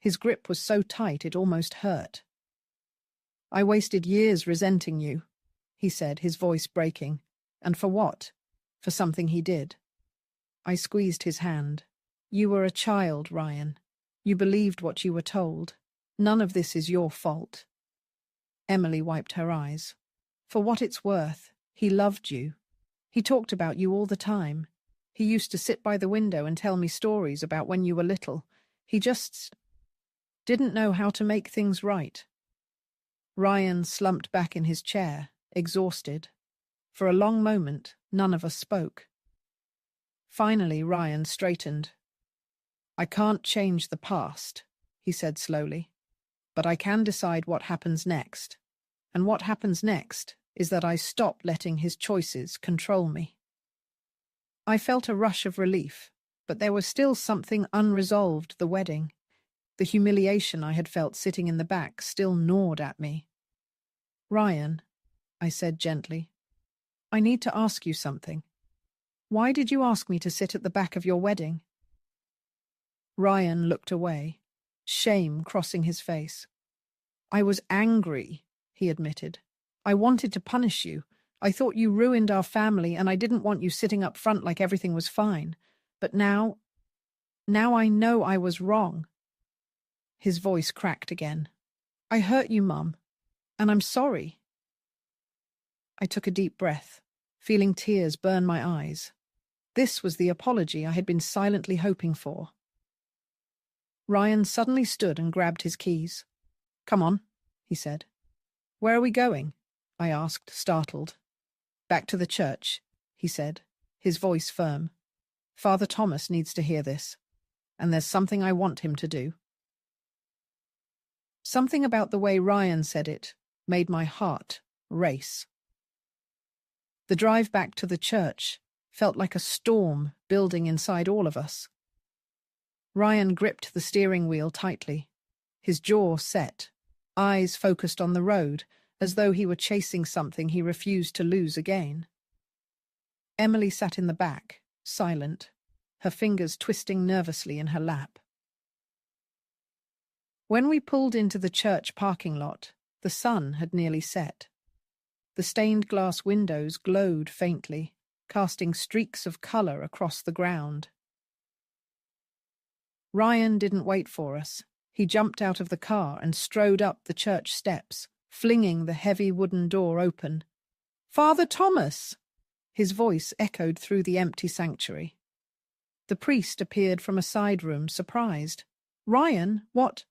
S1: His grip was so tight it almost hurt. I wasted years resenting you, he said, his voice breaking. And for what? For something he did. I squeezed his hand. You were a child, Ryan. You believed what you were told. None of this is your fault. Emily wiped her eyes. For what it's worth, he loved you. He talked about you all the time. He used to sit by the window and tell me stories about when you were little. He just didn't know how to make things right. Ryan slumped back in his chair, exhausted. For a long moment, none of us spoke. Finally, Ryan straightened. I can't change the past, he said slowly, but I can decide what happens next. And what happens next is that I stop letting his choices control me. I felt a rush of relief, but there was still something unresolved. The wedding. The humiliation I had felt sitting in the back still gnawed at me. Ryan, I said gently, I need to ask you something. Why did you ask me to sit at the back of your wedding? Ryan looked away, shame crossing his face. I was angry, he admitted. I wanted to punish you. I thought you ruined our family and I didn't want you sitting up front like everything was fine. But now I know I was wrong. His voice cracked again. I hurt you, Mum, and I'm sorry. I took a deep breath, feeling tears burn my eyes. This was the apology I had been silently hoping for. Ryan suddenly stood and grabbed his keys. Come on, he said. Where are we going? I asked, startled. Back to the church, he said, his voice firm. Father Thomas needs to hear this, and there's something I want him to do. Something about the way Ryan said it made my heart race. The drive back to the church felt like a storm building inside all of us. Ryan gripped the steering wheel tightly, his jaw set, eyes focused on the road, as though he were chasing something he refused to lose again. Emily sat in the back, silent, her fingers twisting nervously in her lap. When we pulled into the church parking lot, the sun had nearly set. The stained glass windows glowed faintly, casting streaks of colour across the ground. Ryan didn't wait for us. He jumped out of the car and strode up the church steps, flinging the heavy wooden door open. Father Thomas! His voice echoed through the empty sanctuary. The priest appeared from a side room, surprised. Ryan, what?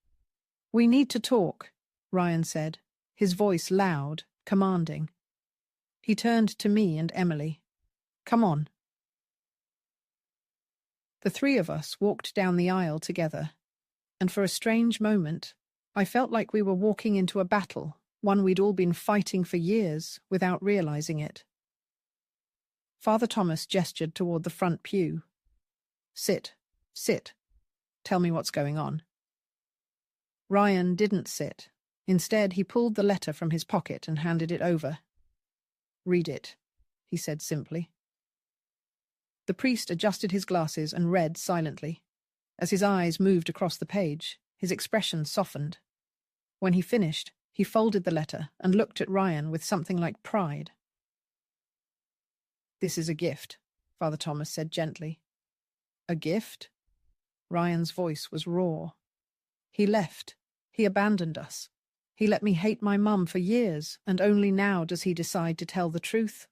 S1: We need to talk, Ryan said, his voice loud, commanding. He turned to me and Emily. Come on. The three of us walked down the aisle together, and for a strange moment, I felt like we were walking into a battle, one we'd all been fighting for years without realizing it. Father Thomas gestured toward the front pew. Sit. Tell me what's going on. Ryan didn't sit. Instead, he pulled the letter from his pocket and handed it over. Read it, he said simply. The priest adjusted his glasses and read silently. As his eyes moved across the page, his expression softened. When he finished, he folded the letter and looked at Ryan with something like pride. This is a gift, Father Thomas said gently. A gift? Ryan's voice was raw. He left. He abandoned us. He let me hate my mum for years, and only now does he decide to tell the truth.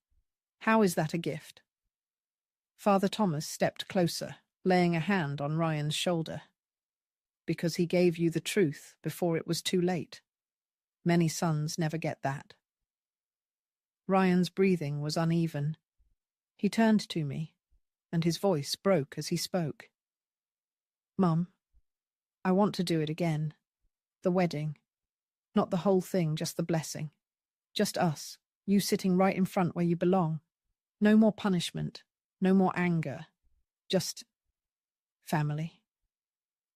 S1: How is that a gift? Father Thomas stepped closer, laying a hand on Ryan's shoulder. Because he gave you the truth before it was too late. Many sons never get that. Ryan's breathing was uneven. He turned to me, and his voice broke as he spoke. Mum, I want to do it again. The wedding. Not the whole thing, just the blessing. Just us, you sitting right in front where you belong. No more punishment, no more anger. Just family.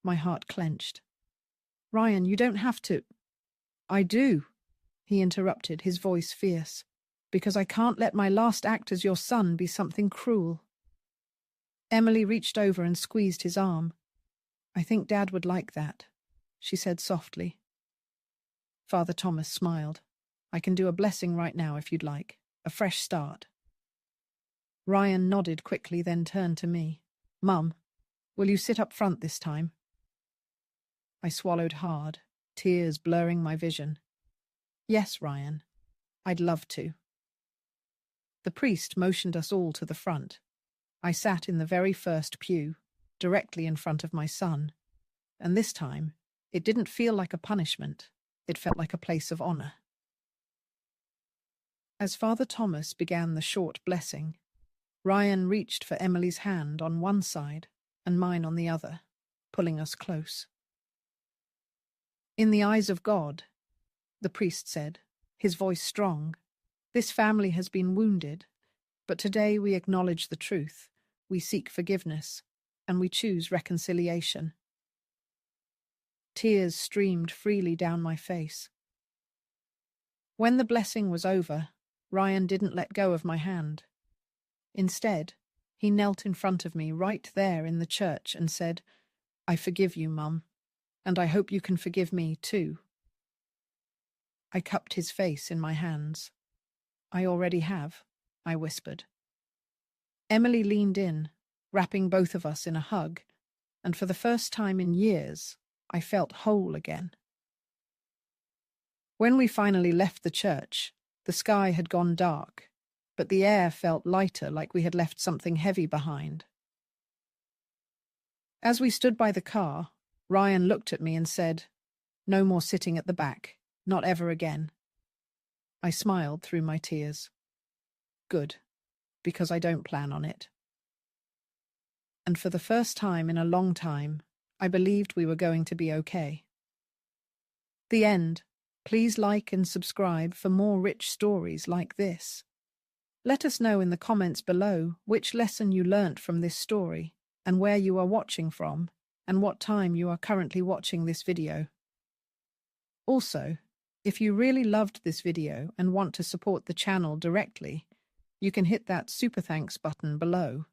S1: My heart clenched. Ryan, you don't have to. I do, he interrupted, his voice fierce, because I can't let my last act as your son be something cruel. Emily reached over and squeezed his arm. I think Dad would like that, she said softly. Father Thomas smiled. I can do a blessing right now if you'd like. A fresh start. Ryan nodded quickly, then turned to me. Mum, will you sit up front this time? I swallowed hard, tears blurring my vision. Yes, Ryan. I'd love to. The priest motioned us all to the front. I sat in the very first pew, directly in front of my son, and this time it didn't feel like a punishment. It felt like a place of honor. As Father Thomas began the short blessing, Ryan reached for Emily's hand on one side and mine on the other, pulling us close. In the eyes of God, the priest said, his voice strong, this family has been wounded, but today we acknowledge the truth, we seek forgiveness, and we choose reconciliation. Tears streamed freely down my face. When the blessing was over, Ryan didn't let go of my hand. Instead, he knelt in front of me right there in the church and said, I forgive you, Mum, and I hope you can forgive me too. I cupped his face in my hands. I already have, I whispered. Emily leaned in, wrapping both of us in a hug, and for the first time in years, I felt whole again. When we finally left the church, the sky had gone dark, but the air felt lighter, like we had left something heavy behind. As we stood by the car, Ryan looked at me and said, No more sitting at the back, not ever again. I smiled through my tears. Good, because I don't plan on it. And for the first time in a long time, I believed we were going to be okay. The end. Please like and subscribe for more rich stories like this. Let us know in the comments below which lesson you learnt from this story and where you are watching from and what time you are currently watching this video. Also, if you really loved this video and want to support the channel directly, you can hit that super thanks button below.